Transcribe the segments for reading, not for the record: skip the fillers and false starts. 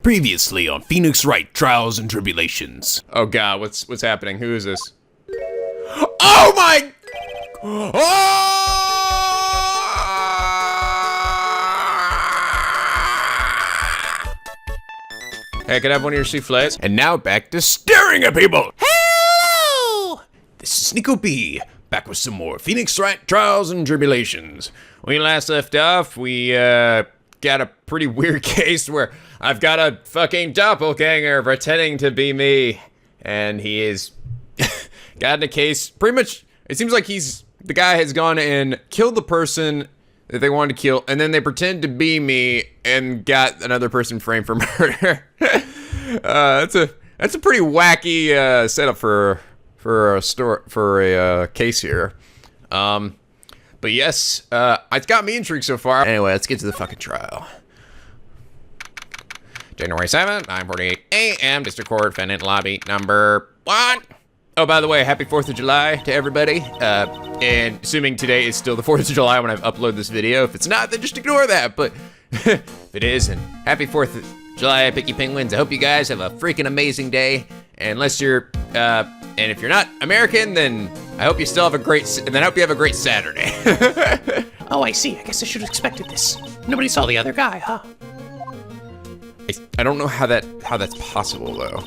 Previously on Phoenix Wright, Trials and Tribulations. Oh god, what's happening? Who is this? Oh my! Oh! Hey, can I have one of your souffles? And now back to staring at people. Hello! This is NicoB, back with some more Phoenix Wright, Trials and Tribulations. We last left off, we got a pretty weird case where I've got a fucking doppelganger pretending to be me, and he is got in a case. Pretty much, it seems like the guy has gone and killed the person that they wanted to kill, and then they pretend to be me and got another person framed for murder. That's a pretty wacky setup for a case here. But yes, it's got me intrigued so far. Anyway, let's get to the fucking trial. January 7th, 9:48 a.m. District Court, defendant lobby number 1. Oh, by the way, happy 4th of July to everybody. And assuming today is still the 4th of July when I've uploaded this video. If it's not, then just ignore that. But if it is, and happy 4th of July, Picky Penguins. I hope you guys have a freaking amazing day. And unless you're, and if you're not American, then I hope you still have a great, and then I hope you have a great Saturday. Oh, I see. I guess I should have expected this. Nobody saw the other guy, huh? I don't know how that's possible though.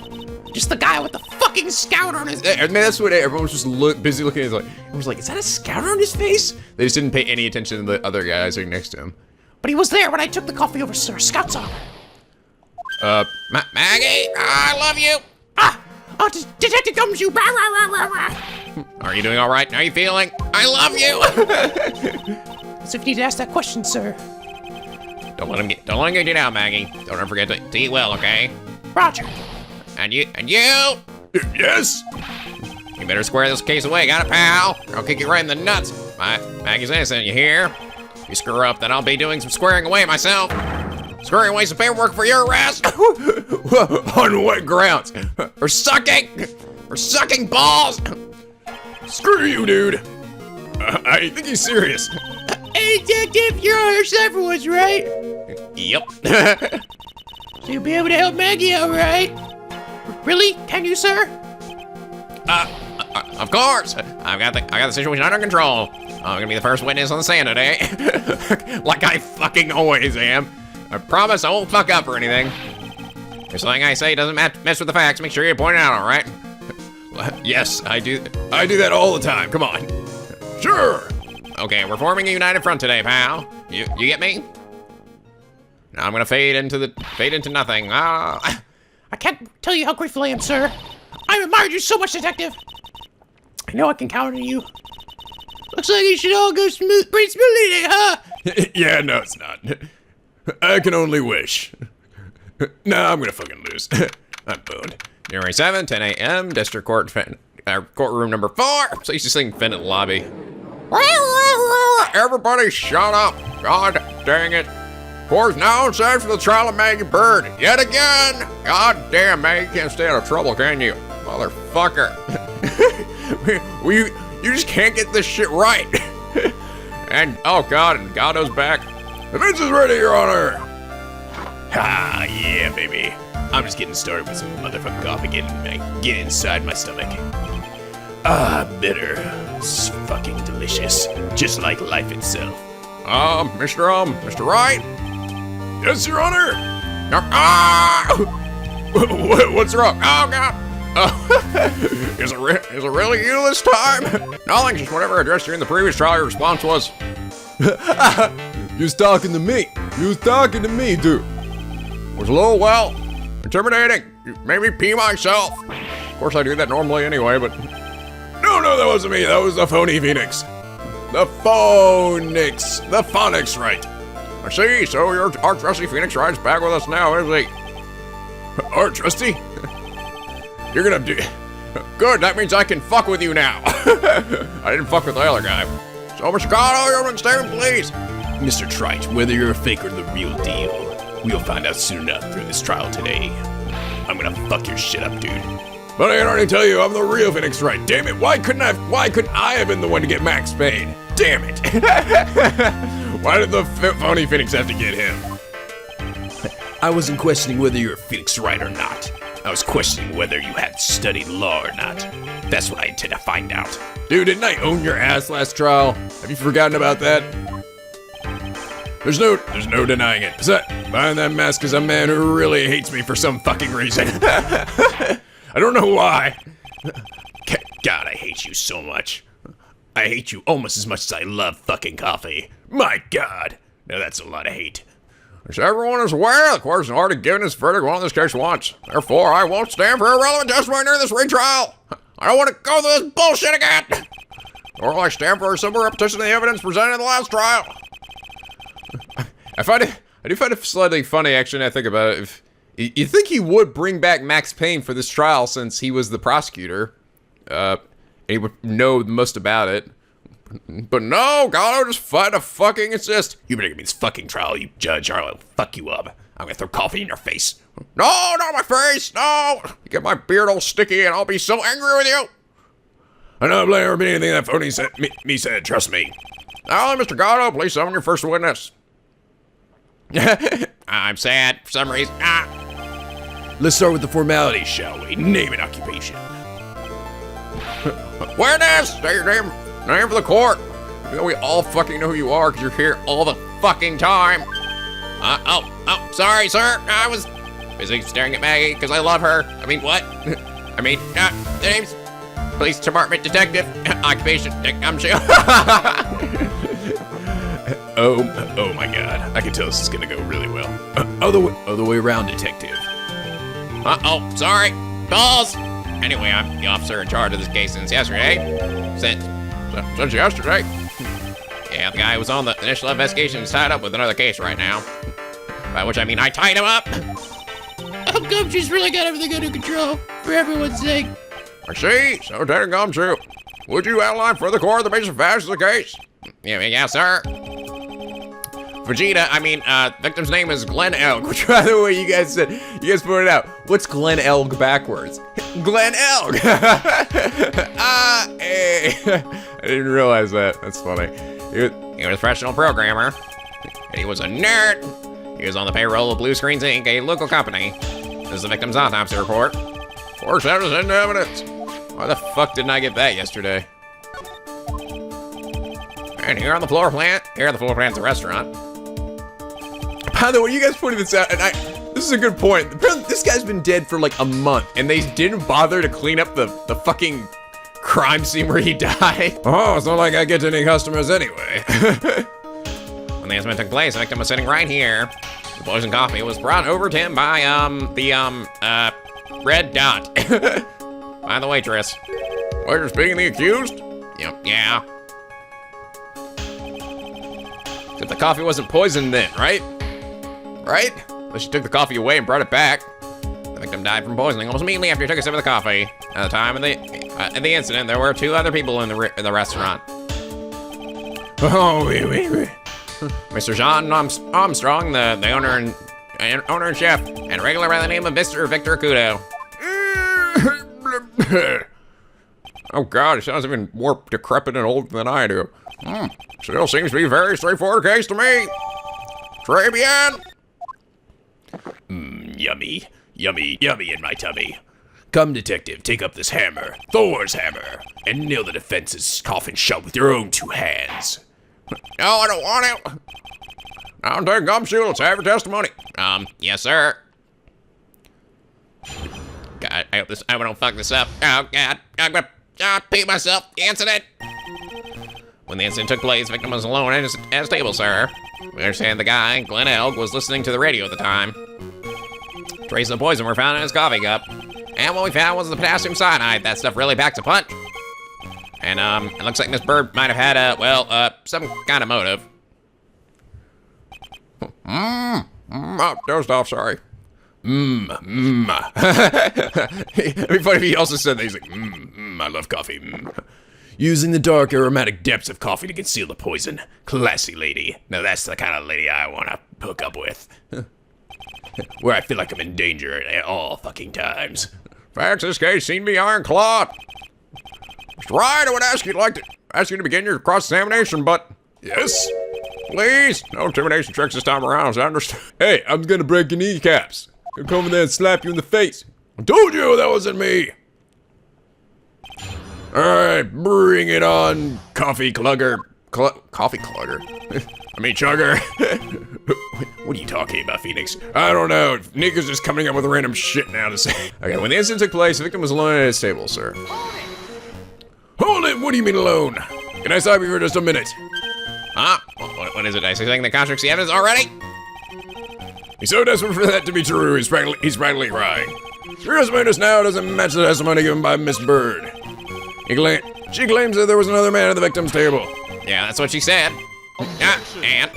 Just the guy with the fucking scout on his. I mean, that's what everyone was just busy looking at. Everyone was like, "Is that a scout on his face?" They just didn't pay any attention to the other guy sitting next to him. But he was there when I took the coffee over Sir Scout's honor. Maggie, I love you. Oh, Detective Gumshoe. Rah, rah, rah, rah, rah. Are you doing all right? How are you feeling? I love you. So if you need to ask that question, sir. Don't let him get you down, Maggie. Don't ever forget to eat well, okay? Roger. And you. Yes? You better square this case away, got it, pal? Or I'll kick you right in the nuts. Maggie's innocent, you hear? If you screw up, then I'll be doing some squaring away myself. Squaring away some paperwork for your arrest. On what grounds? For sucking balls. Screw you, dude. I think he's serious. Hey, Detective, your honor, Cypher was right. Yep. So you'll be able to help Maggie out, right? Really? Can you, sir? Of course. I got the situation under control. I'm gonna be the first witness on the stand today. Like I fucking always am. I promise I won't fuck up or anything. If something I say doesn't mess with the facts, make sure you point it out, all right? Yes, I do that all the time. Come on. Sure. Okay, we're forming a united front today, pal. You get me? Now I'm gonna fade into nothing. I can't tell you how grateful I am, sir. I admired you so much, Detective. I know I can count on you. Looks like you should all go pretty smoothly today, huh? Yeah, no, it's not. I can only wish. Nah, I'm gonna fucking lose. I'm boned. January 7th, 10 a.m. District Court, courtroom number 4. So used to sing defendant lobby. Everybody shut up. God dang it. Court's now set for the trial of Maggie Bird. Yet again. God damn, man, you can't stay out of trouble, can you? Motherfucker. You just can't get this shit right. And, oh God, and God knows back. The bench is ready, Your Honor. Ah, yeah, baby. I'm just getting started with some motherfucking coffee get inside my stomach. Ah, bitter. It's fucking delicious. Just like life itself. Mr. Wright? Yes, Your Honor. What's wrong? Oh, God. Oh, is it really you this time? Nothing, just whatever addressed you in the previous trial, your response was. You was talking to me. Dude. Was a little, well, intimidating. You made me pee myself. Of course, I do that normally anyway, but. No, that wasn't me. That was the phony Phoenix. The Phonics Wright. I see, so our trusty Phoenix Wright's back with us now, is he? Our trusty? You're gonna do. Good, that means I can fuck with you now. I didn't fuck with the other guy. So, Mr. Cotto, you're on stand, please. Mr. Trite, whether you're a fake or the real deal, we'll find out soon enough through this trial today. I'm gonna fuck your shit up, dude. But I can already tell you, I'm the real Phoenix Wright. Damn it, why couldn't I have been the one to get Max Payne? Damn it. Why did the phony Phoenix have to get him? I wasn't questioning whether you're Felix Wright or not. I was questioning whether you had studied law or not. That's what I intend to find out. Dude, didn't I own your ass last trial? Have you forgotten about that? There's no denying it. Besides, behind that mask is a man who really hates me for some fucking reason. I don't know why. God, I hate you so much. I hate you almost as much as I love fucking coffee. My God. Now that's a lot of hate. As everyone is aware, the court has already given its verdict on this case once. Therefore, I won't stand for irrelevant testimony during this retrial. I don't want to go through this bullshit again. Nor will I stand for a simple repetition of the evidence presented in the last trial. I do find it slightly funny, actually, when I think about it. If you think he would bring back Max Payne for this trial since he was the prosecutor, and he would know the most about it. But no, Gallo just fight to fucking insist. You better give me this fucking trial, you judge, or I'll fuck you up. I'm gonna throw coffee in your face. No, not my face, no! You get my beard all sticky and I'll be so angry with you. I don't blame her for anything that phony said, me said, trust me. Now, Mr. Gallo, please summon your first witness. I'm sad for some reason. Let's start with the formalities, shall we? Name and occupation. Witness! Say your name for the court. You know we all fucking know who you are because you're here all the fucking time. Sorry, sir. I was busy staring at Maggie because I love her. I mean, what? The name's Police Department Detective. Occupation, I'm sure. Oh my God. I can tell this is gonna go really well. Other way around, detective. Sorry. Balls. Anyway, I'm the officer in charge of this case since yesterday. Since yesterday? Yeah, the guy who was on the initial investigation is tied up with another case right now. By which I mean I tied him up. Gumshoe's really got everything under control, for everyone's sake. I see. So, Lieutenant Gumshoe, would you outline for the court the basic facts of the case? Yeah, sir. Vegeta, victim's name is Glenn Elg. Which, by the way, you guys pointed out. What's Glenn Elg backwards? Glenn Elg! I didn't realize that. That's funny. He was a professional programmer. He was a nerd. He was on the payroll of Blue Screens Inc., a local company. This is the victim's autopsy report. Force evidence into evidence. Why the fuck didn't I get that yesterday? And here on the floor plan, of the restaurant. By the way, you guys pointed this out, and this is a good point. Apparently, this guy's been dead for like a month, and they didn't bother to clean up the fucking crime scene where he died. Oh, it's not like I get any customers anyway. When the incident took place, the victim was sitting right here. The poison coffee was brought over to him by, Red Dot. By the waitress. Waitress being the accused? Yeah. Except the coffee wasn't poisoned then, right? Right? Unless she took the coffee away and brought it back. The victim died from poisoning almost immediately after he took a sip of the coffee. At the time of the incident, there were two other people in the restaurant. Oh, oui. Mr. John Armstrong, the owner and chef, and a regular by the name of Mr. Victor Kudo. Oh God, it sounds even more decrepit and old than I do. Still seems to be a very straightforward case to me. Très bien. Yummy in my tummy. Come, detective, take up this hammer, Thor's hammer, and nail the defense's coffin shut with your own two hands. No, I don't want it. Now take Gumshoe, let's have your testimony. Yes, sir. God, I hope I don't fuck this up. Oh, God, I'm gonna pee myself. The incident. When the incident took place, the victim was alone at his table, sir. We understand the guy, Glenn Elg, was listening to the radio at the time. Traces of poison were found in his coffee cup. And what we found was the potassium cyanide. That stuff really packs a punch. And, it looks like this bird might have had, some kind of motive. Dozed off, sorry. It'd be funny if he also said that. He's like, I love coffee. Using the dark aromatic depths of coffee to conceal the poison. Classy lady. Now that's the kind of lady I want to hook up with. Where I feel like I'm in danger at all fucking times. Facts in this case seem to be ironclad. Mr. Wright, I would ask you to begin your cross-examination, but... Yes? Please, no intimidation tricks this time around, as I understand. Hey, I'm gonna break your kneecaps. Gonna come over there and slap you in the face. I told you that wasn't me. Alright, bring it on, coffee clugger. Coffee clugger? I mean, chugger. What are you talking about, Phoenix? I don't know. Nico's just coming up with random shit now to say. Okay, when the incident took place, the victim was alone at his table, sir. Hold it! What do you mean alone? Can I stop you for just a minute? Huh? What is it? I say something that contradicts the evidence already? He's so desperate for that to be true, he's practically crying. Your testimony just now doesn't match the testimony given by Miss Bird. She claims that there was another man at the victim's table. Yeah, that's what she said. And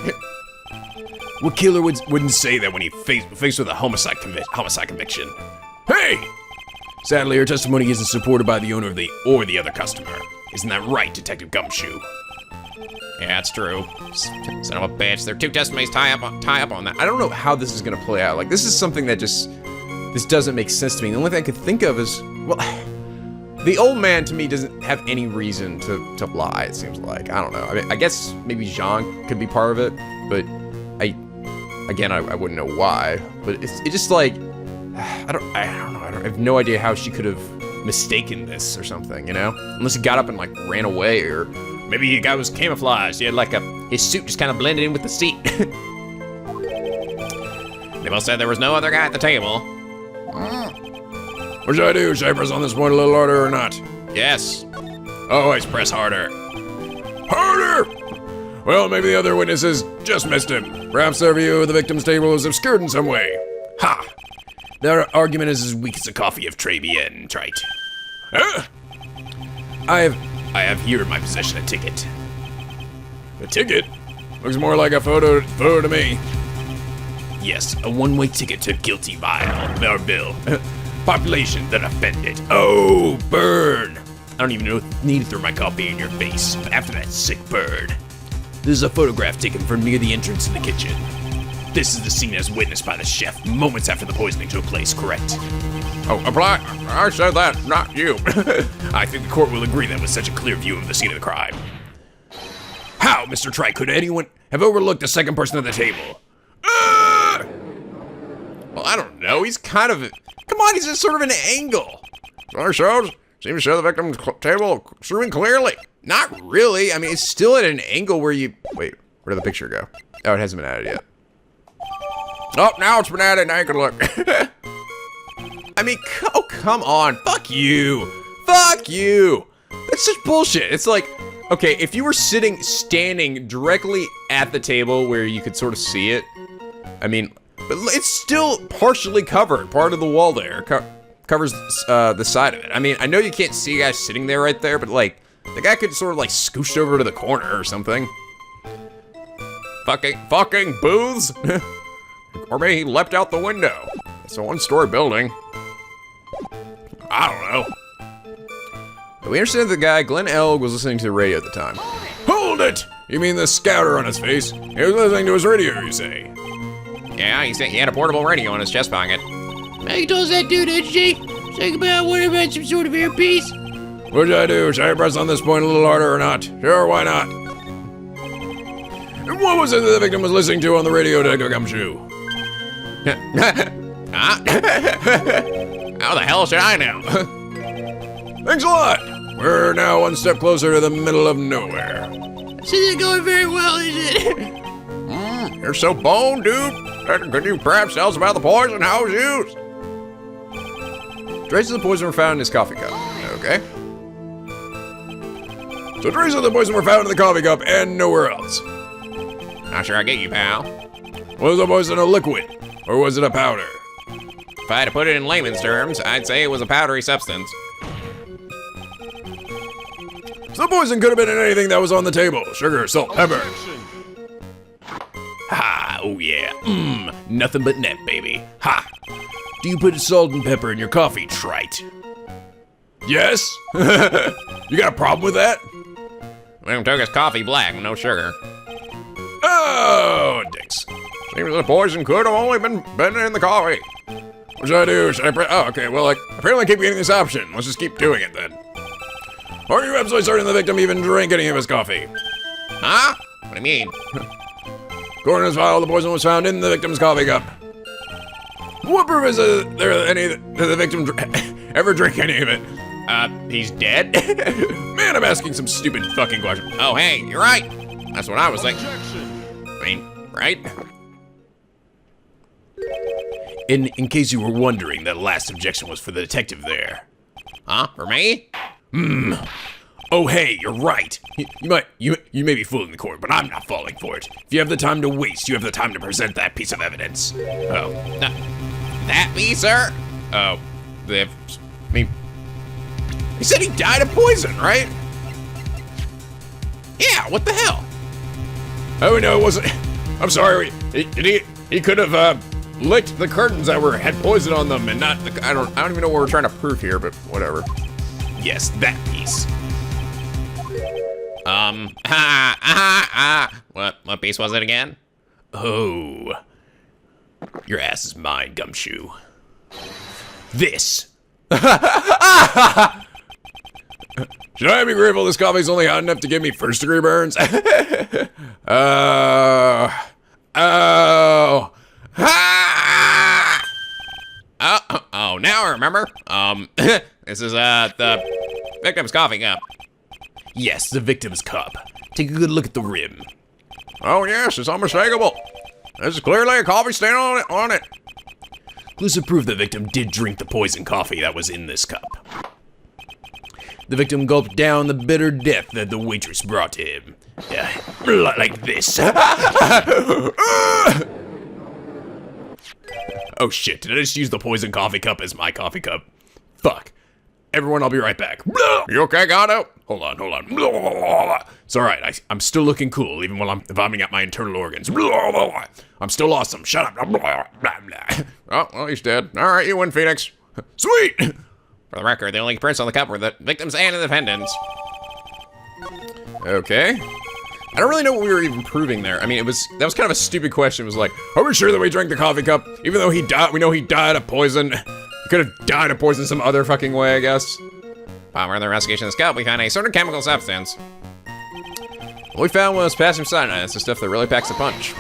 What killer wouldn't say that when he faced with a homicide conviction? Hey! Sadly, her testimony isn't supported by the owner or the other customer. Isn't that right, Detective Gumshoe? yeah, it's true. Son of a bitch. There are two testimonies tie up on that. I don't know how this is gonna play out. Like, this is something that this doesn't make sense to me. The only thing I could think of is, well, the old man to me doesn't have any reason to lie, it seems like. I don't know. I mean, I guess maybe Jean could be part of it, but I wouldn't know why. But it just like, I don't know. I have no idea how she could have mistaken this or something, you know? Unless he got up and like ran away, or Maybe the guy was camouflaged. He had like his suit just kind of blended in with the seat. They both said there was no other guy at the table. What should I do? Should I press on this point a little harder or not? Yes. Always press harder. Harder! Well, maybe the other witnesses just missed him. Perhaps their view of the victim's table is obscured in some way. Ha! Their argument is as weak as a coffee of Tribulations, Wright. Huh? I have here in my possession a ticket. A ticket? Looks more like a photo to me. Yes, a one-way ticket to guilty bill. Population that offended. Oh, burn! I don't even need to throw my coffee in your face after that sick bird. This is a photograph taken from near the entrance to the kitchen. This is the scene as witnessed by the chef moments after the poisoning took place, correct? Oh, I said that, not you. I think the court will agree that with such a clear view of the scene of the crime. How, Mr. Trike, could anyone have overlooked the second person at the table? well, I don't know. He's kind of, come on, he's just sort of an angle. Other shows seem to show the victim's table extremely clearly. Not really. I mean, it's still at an angle where you, wait, where did the picture go? Oh, it hasn't been added yet. Oh, now it's been added. Now you can look. I mean, oh, come on. Fuck you. Fuck you. That's such bullshit. It's like, okay, if you were standing directly at the table where you could sort of see it, I mean, but it's still partially covered. Part of the wall there covers the side of it. I mean, I know you can't see a guy sitting there right there, but like, the guy could sort of like scooched over to the corner or something. Fucking booths. Or maybe he leapt out the window. It's a one-story building. I don't know. We understand that the guy, Glenn Elg, was listening to the radio at the time. Hold it! You mean the scouter on his face? He was listening to his radio, you say? Yeah, he said he had a portable radio in his chest pocket. Maggie told us that dude, didn't she? Saying about what about some sort of earpiece? What should I do? Should I press on this point a little harder or not? Sure, why not? And what was it that the victim was listening to on the radio, Detective Gumshoe? How the hell should I know? Thanks a lot! We're now one step closer to the middle of nowhere. This isn't going very well, is it? You're so boned, dude. Could you perhaps tell us about the poison? How it was used? Traces of poison were found in his coffee cup. Okay. So traces of the poison were found in the coffee cup and nowhere else. Not sure I get you, pal. Was the poison a liquid? Or was it a powder? If I had to put it in layman's terms, I'd say it was a powdery substance. So the poison could have been in anything that was on the table. Sugar, salt, pepper. Ha, oh yeah. Nothing but net, baby. Ha. Do you put salt and pepper in your coffee, Trite? Yes? You got a problem with that? We took his coffee black, no sugar. Oh, dicks. Seems the poison could have only been in the coffee. What should I do? Should I press? Oh, okay, well, apparently I keep getting this option. Let's just keep doing it then. Are you absolutely certain the victim even drank any of his coffee? Huh? What do you mean? According to this file, the poison was found in the victim's coffee cup. What proof is there any that the victim ever drank any of it? He's dead? Man, I'm asking some stupid fucking question. Oh, hey, you're right. That's what I was thinking. I mean, right? In case you were wondering, that last objection was for the detective there. Huh? For me? Oh, hey, you're right. You may be fooling the court, but I'm not falling for it. If you have the time to waste, you have the time to present that piece of evidence. Oh. That me, sir? Oh. I mean, he said he died of poison, right? Yeah, what the hell? Oh, no, it wasn't. I'm sorry. He could have, licked the curtains that had poison on them and not I don't even know what we're trying to prove here, but whatever. Yes, that piece. What piece was it again? Oh. Your ass is mine, Gumshoe. This. Should I be grateful this coffee's only hot enough to give me first-degree burns? Oh, now I remember. This is, the victim's coffee cup. Yes, the victim's cup. Take a good look at the rim. Oh yes, it's unmistakable. There's clearly a coffee stain on it. Conclusive proof the victim did drink the poison coffee that was in this cup. The victim gulped down the bitter death that the waitress brought to him. Like this. Oh shit, did I just use the poison coffee cup as my coffee cup? Fuck. Everyone, I'll be right back. You okay, Gato? Hold on. It's alright, I'm still looking cool, even while I'm vomiting out my internal organs. I'm still awesome, shut up. Oh, well, he's dead. All right, you win, Phoenix. Sweet! For the record, the only prints on the cup were the victims and the defendants. Okay. I don't really know what we were even proving there. I mean, that was kind of a stupid question. It was like, Are we sure that we drank the coffee cup? Even though we know he died of poison. He could have died of poison some other fucking way, I guess. Upon further investigation of the cup, we found a certain chemical substance. What we found was potassium cyanide. That's the stuff that really packs a punch.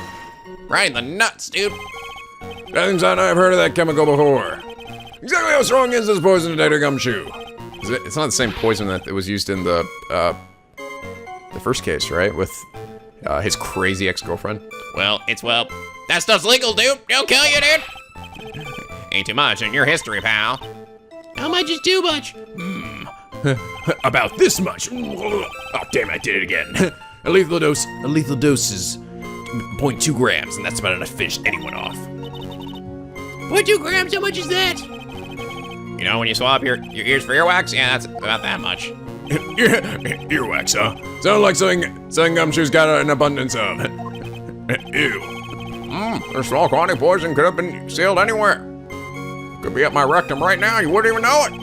Right in the nuts, dude. Potassium cyanide, I've heard of that chemical before. Exactly how strong is this poison detector, Gumshoe? It's not the same poison that was used in the first case, right? With his crazy ex-girlfriend. Well, that stuff's legal, dude. It'll kill you, dude. Ain't too much in your history, pal. How much is too much? About this much. Oh, damn, I did it again. A lethal dose is 0.2 grams, and that's about enough to finish anyone off. 0.2 grams, how much is that? You know, when you swap your ears for earwax, yeah, that's about that much. Earwax, huh? Sound like something Gumshoe's got an abundance of. Ew. Their small quantity poison could have been sealed anywhere. Could be up my rectum right now. You wouldn't even know it.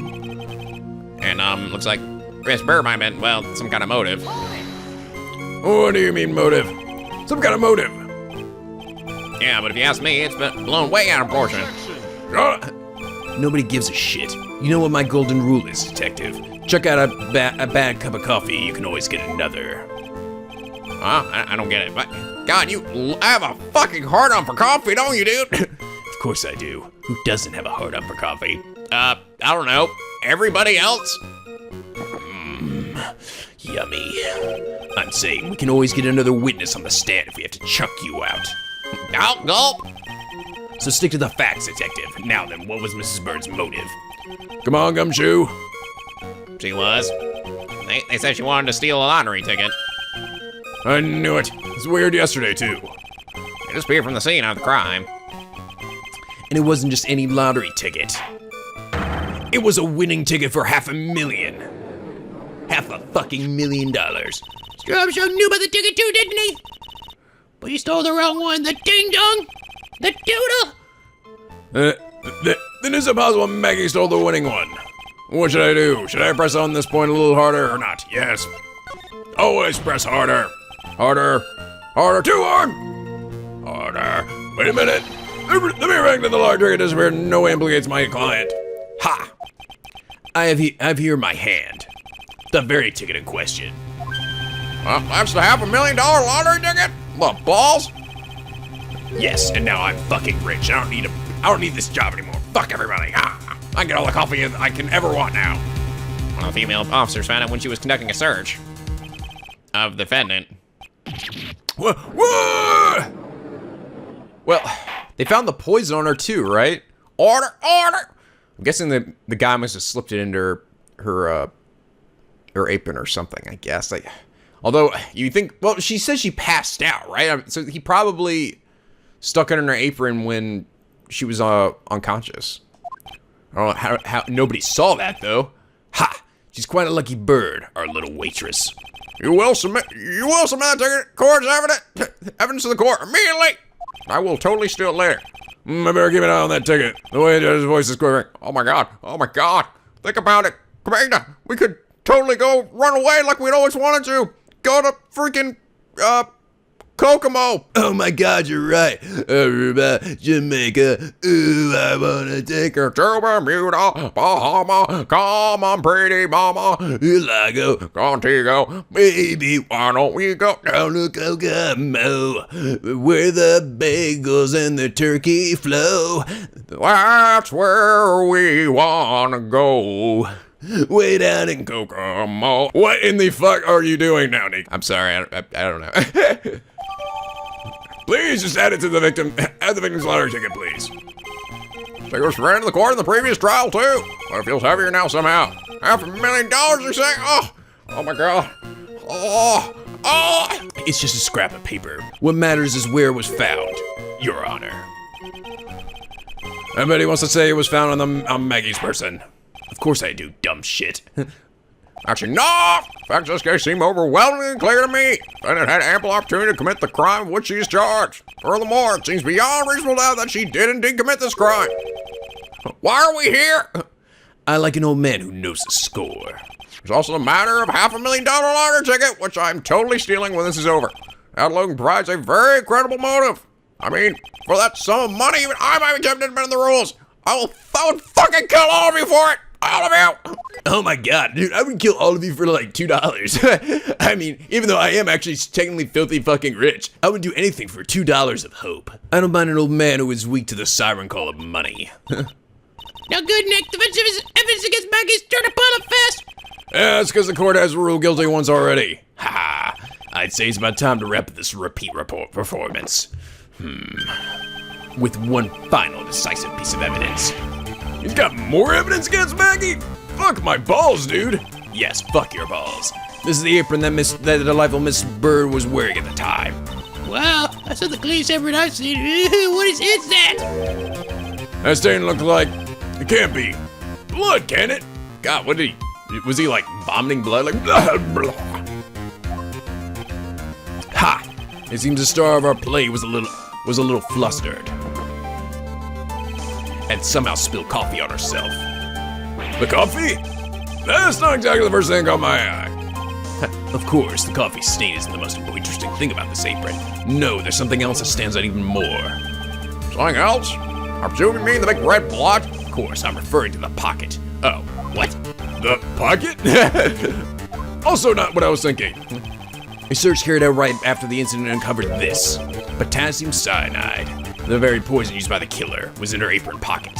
And, looks like Chris Burr might have been, well, some kind of motive. What do you mean motive? Some kind of motive. Yeah, but if you ask me, it's been blown way out of proportion. Nobody gives a shit. You know what my golden rule is, detective. Check out a bad cup of coffee, you can always get another. Huh? I don't get it, but God, you have a fucking hard-on for coffee, don't you, dude? Of course I do. Who doesn't have a hard-on for coffee? I don't know. Everybody else? Yummy. I'm saying we can always get another witness on the stand if we have to chuck you out. Gulp, gulp. So stick to the facts, detective. Now then, what was Mrs. Bird's motive? Come on, Gumshoe. She was. They said she wanted to steal a lottery ticket. I knew it. It was weird yesterday, too. They disappeared from the scene of the crime. And it wasn't just any lottery ticket. It was a winning ticket for $500,000. $500,000. Armstrong knew about the ticket too, didn't he? But he stole the wrong one. The ding-dong. The doodle. Then is it possible Maggie stole the winning one? What should I do? Should I press on this point a little harder or not? Yes. Always press harder. Harder. Harder. Too hard. Harder. Wait a minute. The mere fact that the lottery ticket disappeared in no way implicates my client. Ha! I have here in my hand the very ticket in question. That's the $500,000 lottery ticket? The balls? Yes, and now I'm fucking rich. I don't need this job anymore. Fuck everybody. I get all the coffee I can ever want now. One of the female officers found it when she was conducting a search of the defendant. Whoa! Well, they found the poison on her too, right? Order! I'm guessing the guy must have slipped it into her apron or something, I guess. Like, although you think, well, she says she passed out, right? So he probably stuck it in her apron when she was unconscious. I don't know how nobody saw that though. Ha! She's quite a lucky bird, our little waitress. You will submit that ticket, court's evidence to the court immediately. I will totally steal it later. I better keep an eye on that ticket. The way his voice is quivering. Oh my god. Think about it. Commander, we could totally go run away like we'd always wanted to. Go to freaking, Kokomo. Oh my god, you're right. Aruba, Jamaica. Ooh, I wanna take her to Bermuda, Bahama. Come on, pretty mama. Lago, Contigo. baby. Why don't we go Down to Kokomo, where the bagels and the turkey flow. That's where we wanna go. Way down in Kokomo. What in the fuck are you doing now, Nick? I'm sorry, I don't know. Please just add it to the victim. Add the victim's lottery ticket, please. She was ran to the court in the previous trial too, but it feels heavier now somehow. $500,000, you say? Oh my god. Oh. It's just a scrap of paper. What matters is where it was found, Your Honor. I bet he wants to say it was found on Maggie's person. Of course I do, dumb shit. Actually, no! Facts of this case seem overwhelmingly clear to me. Defendant had ample opportunity to commit the crime with which she is charged. Furthermore, it seems beyond reasonable doubt that she did indeed commit this crime. Why are we here? I like an old man who knows the score. There's also a matter of $500,000 lottery ticket, which I'm totally stealing when this is over. That alone provides a very credible motive. I mean, for that sum of money, even I might be tempted to bend the rules. I would fucking kill all of you for it! All of you! Oh my god, dude, I would kill all of you for like $2. I mean, even though I am actually technically filthy fucking rich, I would do anything for $2 of hope. I don't mind an old man who is weak to the siren call of money. Now good, Nick. The evidence against Maggie's turned to pile up fast. Yeah, that's because the court has ruled guilty once already. Ha! I'd say it's about time to wrap up this repeat report performance. With one final decisive piece of evidence. You've got more evidence against Maggie? Fuck my balls, dude. Yes, fuck your balls. This is the apron that the delightful Miss Bird was wearing at the time. Wow, that's not the cleanest apron I've seen. What is that? That stain looked like... It can't be blood, can it? God, what did he... Was he like vomiting blood? Like... Blah, blah. Ha! It seems the star of our play was a little flustered. And somehow spilled coffee on herself. The coffee? That's not exactly the first thing that caught my eye. Of course, the coffee stain isn't the most interesting thing about this apron. No, there's something else that stands out even more. Something else? I presume you mean the big red blot? Of course, I'm referring to the pocket. Oh, what? The pocket? Also not what I was thinking. A search carried out right after the incident uncovered this. Potassium cyanide. The very poison used by the killer was in her apron pocket.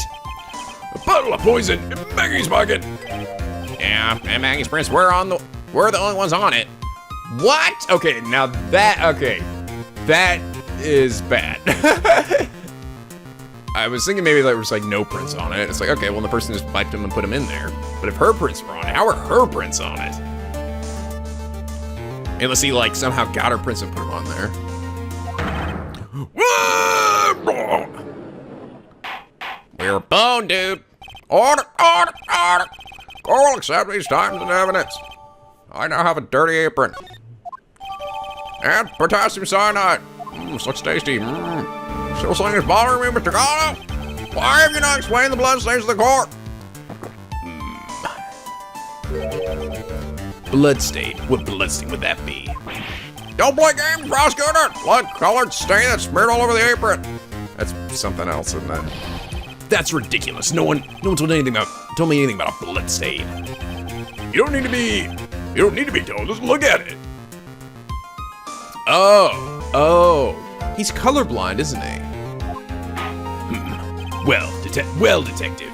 A bottle of poison in Maggie's pocket. Yeah, and Maggie's prints were the only ones on it. What? Okay, now that is bad. I was thinking maybe there was like no prints on it. It's like, okay, well the person just wiped them and put them in there. But if her prints were on it, how are her prints on it? Unless he like somehow got her prints and put them on there. We're boned, dude. Order. Court will accept these times and evidence. I now have a dirty apron. And potassium cyanide. This looks tasty. Still something is bothering me, Mr. Gatto? Why have you not explained the blood stains to the court? Bloodstain? What bloodstain would that be? Don't play games, prosecutor! Blood-colored stain that's smeared all over the apron. That's something else, isn't it? That's ridiculous. No one told me anything about a blood stain. You don't need to be told. Just look at it. Oh, he's colorblind, isn't he? Well, detective.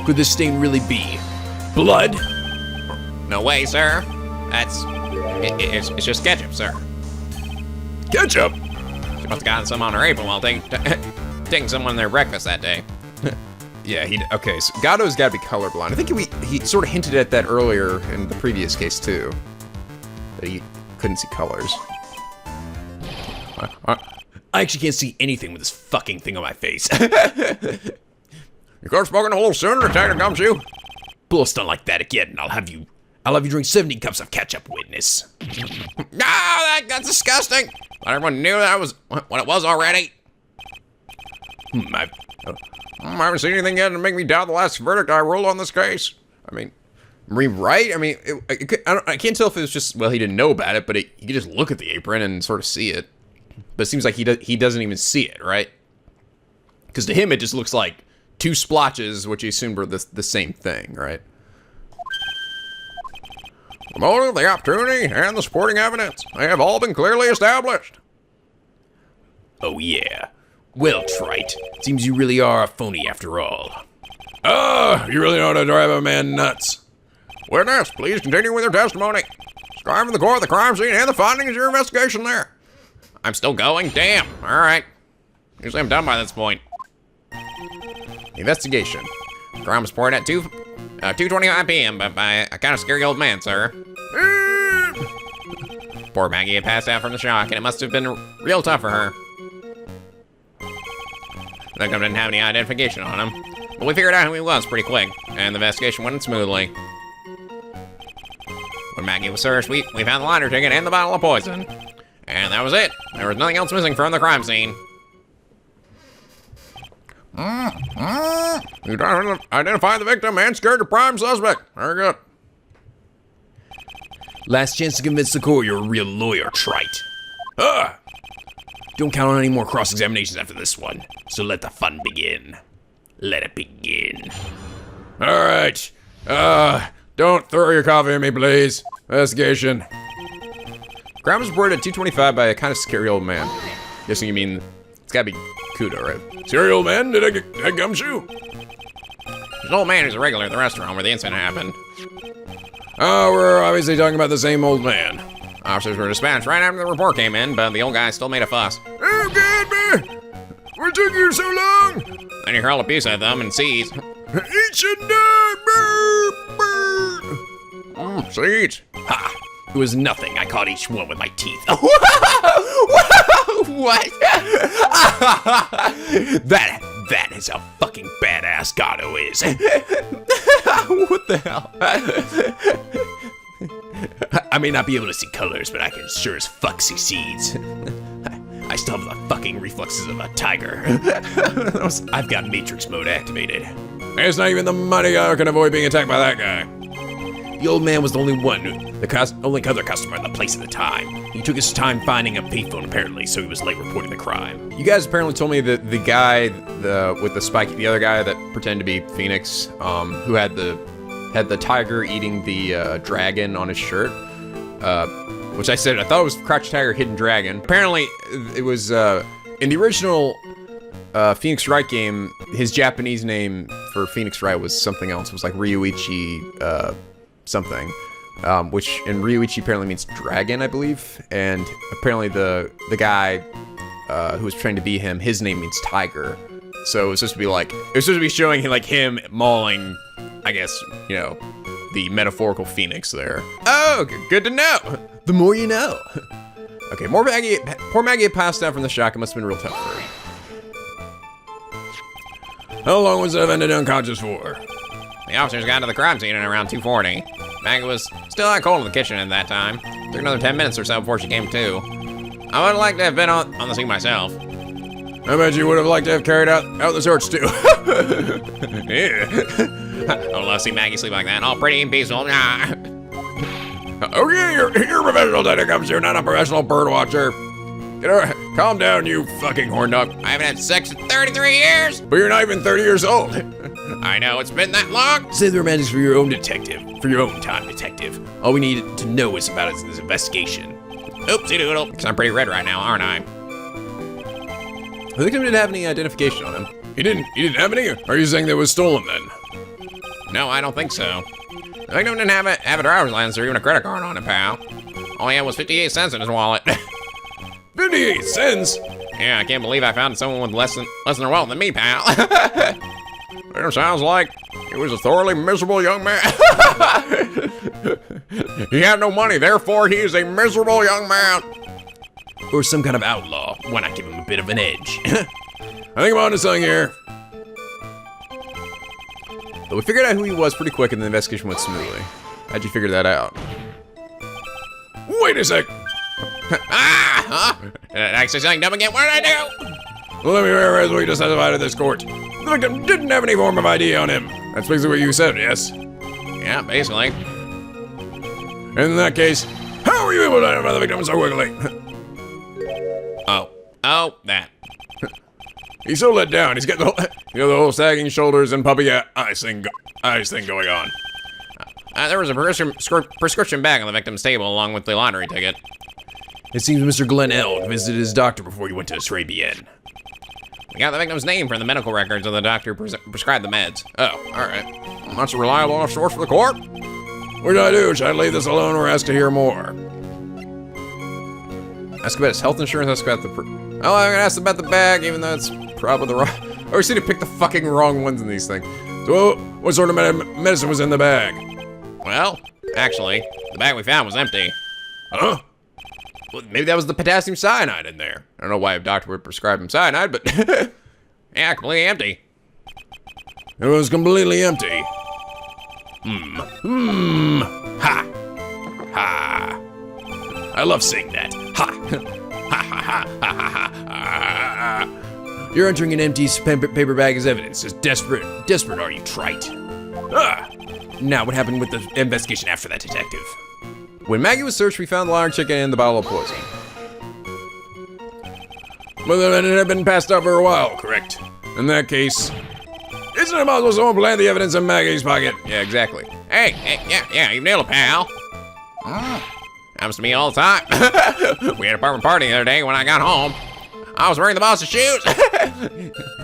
Could this stain really be blood? No way, sir. It's just ketchup, sir. Ketchup? She must have gotten some on her apron while taking someone their breakfast that day. Yeah, okay, so Gatto's gotta be colorblind. I think he sort of hinted at that earlier in the previous case, too. That he couldn't see colors. I actually can't see anything with this fucking thing on my face. You could have spoken a little sooner, Detective Gumshoe. Blow a stunt like that again, and I'll have you drink 70 cups of ketchup, witness. No, that's disgusting. But everyone knew that was what it was already. I I haven't seen anything yet to make me doubt the last verdict I ruled on this case. I mean, Wright? I mean, I can't tell if it was just, well, he didn't know about it, but he could just look at the apron and sort of see it. But it seems like he doesn't even see it, right? Because to him, it just looks like two splotches, which he assumed were the same thing, right? The motive, the opportunity, and the supporting evidence, they have all been clearly established. Oh yeah. Well, Trite, seems you really are a phony after all. You really know how to drive a man nuts. Witness, please continue with your testimony. Describing the core of the crime scene and the findings of your investigation there. I'm still going? Damn. All right. Usually I'm done by this point. Investigation. The crime was reported at 2:25 p.m. by a kind of scary old man, sir. Poor Maggie had passed out from the shock, and it must have been real tough for her. The victim didn't have any identification on him, but we figured out who he was pretty quick, and the investigation went smoothly. When Maggie was searched, we found the lottery ticket and the bottle of poison. And that was it. There was nothing else missing from the crime scene. You identified the victim and scared the prime suspect. Very good. Last chance to convince the court you're a real lawyer, Trite. Don't count on any more cross-examinations after this one, so let the fun begin. Let it begin. All right. Don't throw your coffee at me, please. Investigation. Crime was reported at 2:25 by a kind of scary old man. Guessing you mean it's gotta be Kudo, right? Scary old man, did I get gumshoe? There's an old man who's a regular at the restaurant where the incident happened. Oh, we're obviously talking about the same old man. Officers were dispatched right after the report came in, but the old guy still made a fuss. Oh, God, man! What took you so long? Then he hurled a piece at them and seized. Eat should die! Seeds. Ha! It was nothing. I caught each one with my teeth. What? That is how fucking badass Gato is. What the hell? I may not be able to see colors, but I can sure as fuck see seeds. I still have the fucking reflexes of a tiger. I've got Matrix mode activated. It's not even the money I can avoid being attacked by that guy. The old man was the only only other customer in the place at the time. He took his time finding a payphone apparently, so he was late reporting the crime. You guys apparently told me that the guy with the spike, the other guy that pretended to be Phoenix, who had the tiger eating the dragon on his shirt, which I said I thought it was Crouch Tiger, Hidden Dragon. Apparently, it was in the original Phoenix Wright game. His Japanese name for Phoenix Wright was something else. It was like Ryuichi something, which in Ryuichi apparently means dragon, I believe. And apparently the guy who was trying to be him, his name means tiger. So it was supposed to be showing like him mauling, I guess, you know, the metaphorical phoenix there. Oh, good to know. The more you know. Okay, poor Maggie had passed out from the shock. It must have been real tough for her. How long was that ended unconscious for? The officers got to the crime scene at around 2:40. Maggie was still out cold in the kitchen at that time. Took another 10 minutes or so before she came to. I would have liked to have been on the scene myself. I bet you would have liked to have carried out the search too. Yeah. I would love to see Maggie sleep like that, all pretty and peaceful. Okay, you're a professional detective comes here, not a professional bird watcher. Calm down, you fucking horn dog. I haven't had sex in 33 years. But you're not even 30 years old. I know, it's been that long. Save the romantics for your own detective. For your own time, detective. All we need to know is about this investigation. Oopsie doodle. Because I'm pretty red right now, aren't I? The victim didn't have any identification on him. He didn't have any? Are you saying they was stolen then? No, I don't think so. The victim didn't have a driver's license or even a credit card on it, pal. All he had was 58 cents in his wallet. 58 cents? Yeah, I can't believe I found someone with less than their wealth than me, pal. It sounds like he was a thoroughly miserable young man. He had no money, therefore he is a miserable young man. Or some kind of outlaw. Why not give him a bit of an edge? I think I'm onto something here. But we figured out who he was pretty quick and the investigation went smoothly. How'd you figure that out? Wait a sec. Did I say something dumb again? What did I do? Well, let me rephrase what you just testified to this court. The victim didn't have any form of ID on him. That's basically what you said, yes? Yeah, basically. In that case, how were you able to identify the victim so quickly? Oh, that. He's so let down. He's got the whole, the whole sagging shoulders and puppy eyes thing going on. There was a prescription bag on the victim's table along with the lottery ticket. It seems Mr. Glenn L. visited his doctor before he went to Tribulations. We got the victim's name from the medical records of the doctor who prescribed the meds. Oh, alright. That's a reliable enough source for the court. What should I do? Should I leave this alone or ask to hear more? Ask about his health insurance, ask about the... Oh, I'm gonna ask about the bag, even though it's probably the wrong... I always seem to pick the fucking wrong ones in these things. So, what sort of medicine was in the bag? Well, actually, the bag we found was empty. Huh? Well, maybe that was the potassium cyanide in there. I don't know why a doctor would prescribe him cyanide, but... Yeah, completely empty. It was completely empty. Ha! Ha! I love saying that. Ha! Ha ha ha ha ha ha! You're entering an empty paper bag as evidence. As desperate are you, Trite? Ah! Now, what happened with the investigation after that, detective? When Maggie was searched, we found the lottery ticket and the bottle of poison. But then it had been passed out for a while, correct? In that case, isn't it possible someone planted the evidence in Maggie's pocket? Yeah, exactly. Hey, yeah, you nailed it, pal. Happens to me all the time. We had a apartment party the other day when I got home. I was wearing the boss's shoes.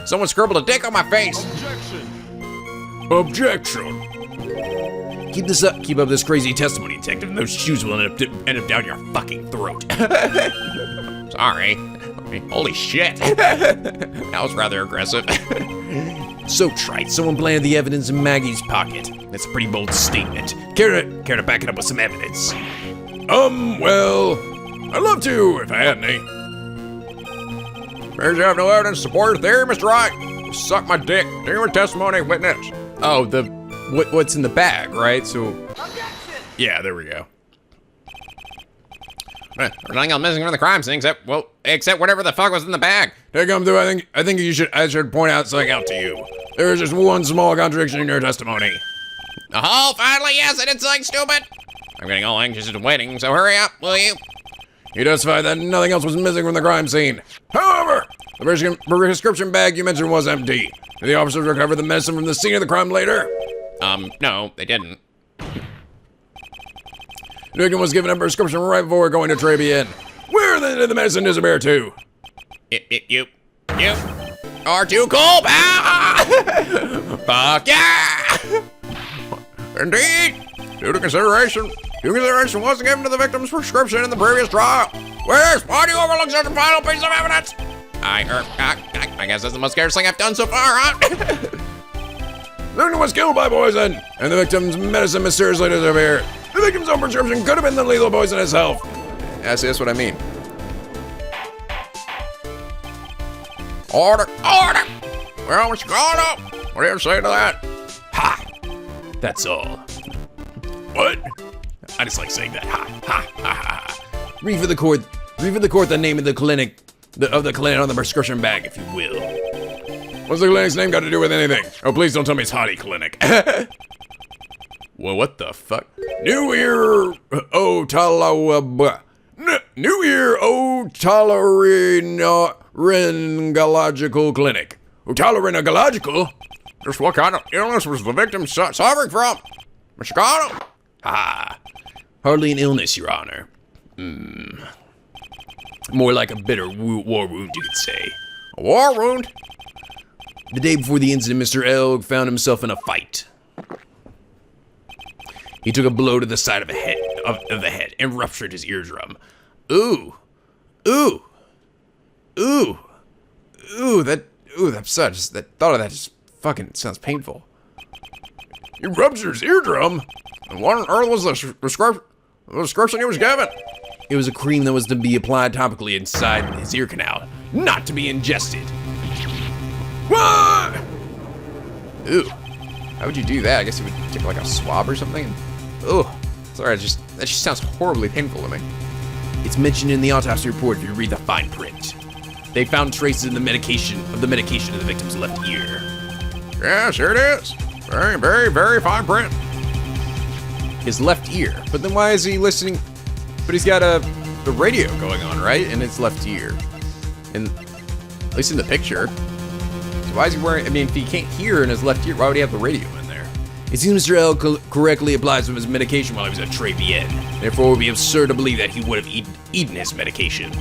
Someone scribbled a dick on my face. Objection. Keep this up. Keep up this crazy testimony, detective, and those shoes will end up down your fucking throat. Sorry. Holy shit. That was rather aggressive. So, Trite, someone planted the evidence in Maggie's pocket. That's a pretty bold statement. Care to back it up with some evidence? Well, I'd love to if I had any. Appears you have no evidence to support your theory, Mr. Wright. Suck my dick. Genuine testimony, witness. Oh, what's in the bag, right? So, yeah, there we go. There's nothing else missing from the crime scene except whatever the fuck was in the bag. NicoB, I think I should point out something out to you. There is just one small contradiction in your testimony. Oh, finally, yes, I did something stupid. I'm getting all anxious and waiting, so hurry up, will you? You testified that nothing else was missing from the crime scene. However, the prescription bag you mentioned was empty. Did the officers recover the medicine from the scene of the crime later? No, they didn't. The victim was given a prescription right before going to Tribulations. Where then did the medicine disappear to? You are too cool, pal! Fuck yeah! Indeed! Due to consideration wasn't given to the victim's prescription in the previous trial. Where's why do you overlook such a final piece of evidence? I guess that's the most scarce thing I've done so far, huh? The victim was killed by poison, and the victim's medicine mysteriously disappeared. The victim's own prescription could have been the lethal poison itself. Yeah, see, that's what I mean. Order! Well, what's going on? What do you say to that? Ha! That's all. What? I just like saying that. Ha ha ha ha. Read for the court the name of the clinic on the prescription bag, if you will. What's the clinic's name got to do with anything? Oh, please don't tell me it's Hottie Clinic. Well, what the fuck? New Year Otolaryngological Clinic. Otolaryngological? Just what kind of illness was the victim suffering from? Mr. Cotto? Hardly an illness, Your Honor. More like a bitter war wound, you could say. A war wound? The day before the incident, Mr. L found himself in a fight. He took a blow to the side of the head and ruptured his eardrum. Ooh, ooh, ooh, ooh! That sucks. That thought of that just fucking sounds painful. He ruptured his eardrum? And what on earth was the description he was given? It was a cream that was to be applied topically inside his ear canal, not to be ingested. What? Ooh, how would you do that? I guess you would take like a swab or something. Ugh, sorry, that just sounds horribly painful to me. It's mentioned in the autopsy report if you read the fine print. They found traces in the medication in the victim's left ear. Yeah, sure it is. Very, very, very fine print. His left ear. But then why is he listening? But he's got the radio going on, right? In his left ear. And at least in the picture. So why is he wearing, I mean, if he can't hear in his left ear, why would he have the radio in there? It seems Mr. L correctly applied some of his medication while he was at Tribulations. Therefore, it would be absurd to believe that he would have eaten his medication.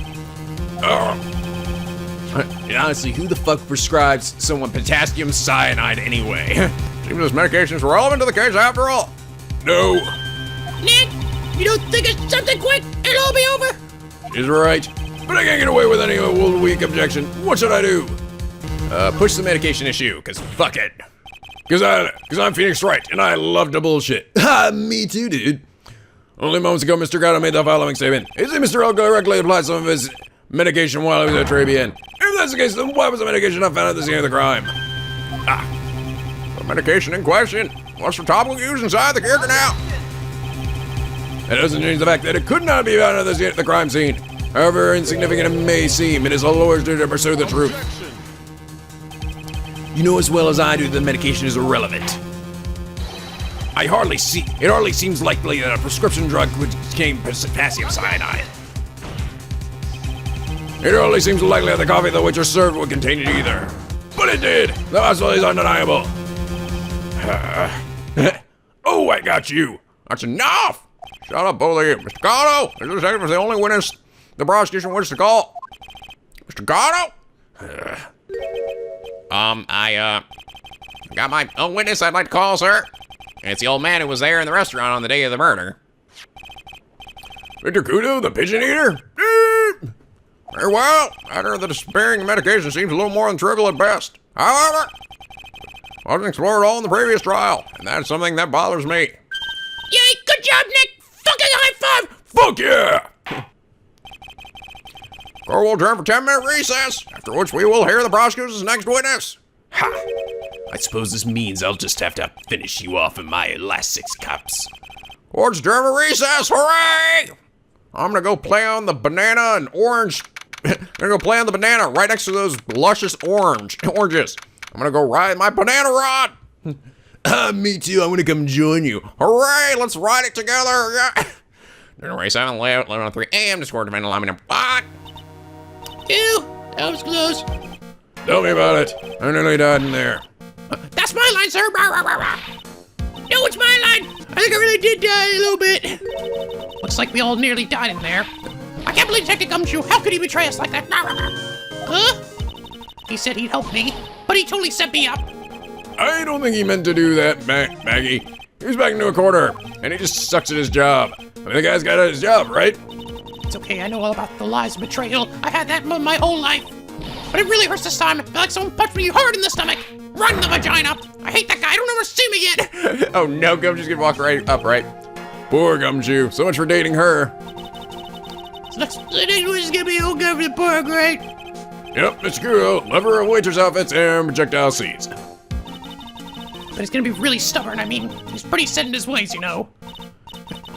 And honestly, who the fuck prescribes someone potassium cyanide anyway? Seems this medication is relevant to the case after all. No. Nick, you don't think it's something quick? It'll all be over. She's right. But I can't get away with any weak objection. What should I do? Push the medication issue, cause fuck it. Cause I'm Phoenix Wright, and I love to bullshit. Ha, me too, dude. Only moments ago, Mr. Gatto made the following statement. Is it Mr. L directly applied some of his medication while he was at Tribulations? If that's the case, then why was the medication not found at the scene of the crime? The medication in question was for topical use inside the ear canal. That doesn't change the fact that it could not be found at the crime scene. However insignificant it may seem, it is a lawyer's duty to pursue the truth. You know as well as I do that the medication is irrelevant. It hardly seems likely that a prescription drug would contain potassium cyanide. It hardly seems likely that the coffee the waitress served would contain it either. But it did! The possibility is undeniable. Oh, I got you! That's enough! Shut up, both of you. Mr. Gatto! This detective is the only witness the prosecution wishes to call. Mr. Gatto? I got my own witness I'd like to call, sir. And it's the old man who was there in the restaurant on the day of the murder. Mr. Kudo, the pigeon eater? Very well. Matter of the despairing medication seems a little more than trivial at best. However, wasn't explored all in the previous trial, and that's something that bothers me. Yay, good job, Nick. Fucking high five. Fuck yeah! Court will adjourn for 10-minute recess, after which we will hear the prosecution's next witness. Ha! I suppose this means I'll just have to finish you off in my last 6 cups. Court's adjourned for recess, hooray! I'm gonna go play on the banana and orange. I'm gonna go play on the banana right next to those luscious oranges. I'm gonna go ride my banana rod. Me too, I'm gonna come join you. Hooray, let's ride it together, yeah! January 7th, 11:03 a.m. Discord event allowing number 5. Ew, that was close. Tell me about it. I nearly died in there. That's my line, sir. Rah, rah, rah, rah. No, it's my line. I think I really did die a little bit. Looks like we all nearly died in there. I can't believe Detective Gumshoe. How could he betray us like that? Rah, rah, rah. Huh? He said he'd help me, but he totally set me up. I don't think he meant to do that, Maggie. He was back into a corner, and he just sucks at his job. I mean, the guy's got at his job, right? It's okay, I know all about the lies and betrayal. I had that my whole life. But it really hurts this time. I feel like someone punched me hard in the stomach. Right in the vagina. I hate that guy. I don't ever see him again. Oh no, Gumshoe's gonna walk right up, right? Poor Gumshoe. So much for dating her. So next one is gonna be old guy for the park, right? Yep, Mr. Kudo, lover of waitress outfits and projectile seized. But he's gonna be really stubborn. I mean, he's pretty set in his ways, you know.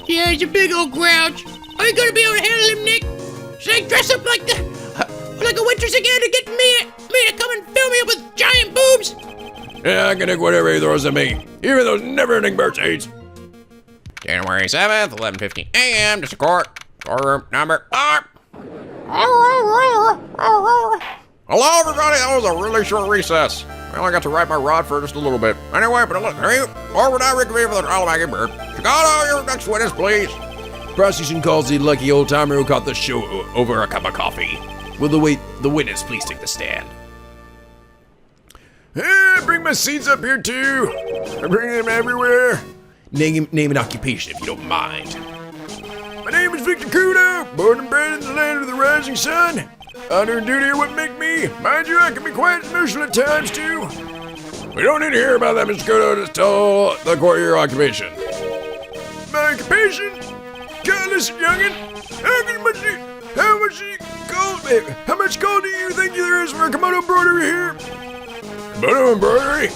Yeah, he's a big old grouch. Are you gonna be able to handle him, Nick? Should I dress up like a waitress again to get me to come and fill me up with giant boobs? Yeah, I can take whatever he throws at me, even those never-ending birthdays. January 7th, 11:15 a.m. District Court. Courtroom number 5. Hello, everybody. That was a really short recess. I only got to ride my rod for just a little bit. Anyway, but look, or would I reconvene for the trial of Maggie Bird? Chicago, your next witness, please. Prosecution calls the lucky old timer who caught the show over a cup of coffee. Will the witness please take the stand? Bring my seeds up here too. I bring them everywhere. Name an occupation if you don't mind. My name is Victor Kudo, born and bred in the land of the rising sun. Honor and duty are what make me. Mind you, I can be quite emotional at times too. We don't need to hear about that, Mr. Kudo. Just tell the court your occupation. My occupation? God, listen, youngin'. How much gold do you think there is for a kimono embroidery here? Kimono embroidery?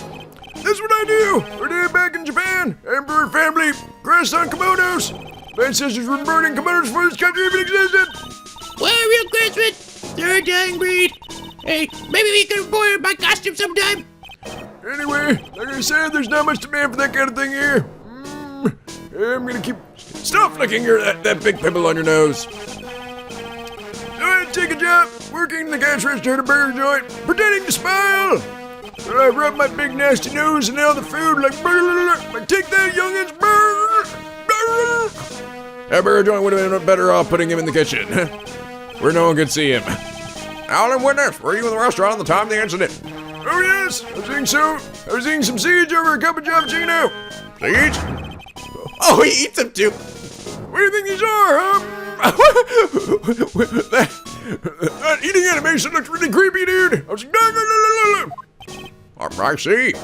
That's what I do. We're doing it back in Japan. Emperor family crest on kimonos. My ancestors were burning kimonos before this country even existed. Well, real Christmas, they're a dying breed. Hey, maybe we can embroider my costume sometime. Anyway, like I said, there's not much demand for that kind of thing here. I'm gonna keep... Stop flicking that big pimple on your nose. Go ahead and take a job working in the cash register at a burger joint, pretending to smile. I rub my big nasty nose and all the food like take that youngins. That burger joint would have been better off putting him in the kitchen, where no one could see him. Alan Witness, were you in the restaurant at the time of the incident? Oh yes, I was eating some seeds over a cup of cappuccino. Seeds? Oh, he eats them too. What do you think these are, huh? that eating animation looks really creepy, dude. I was like, I see.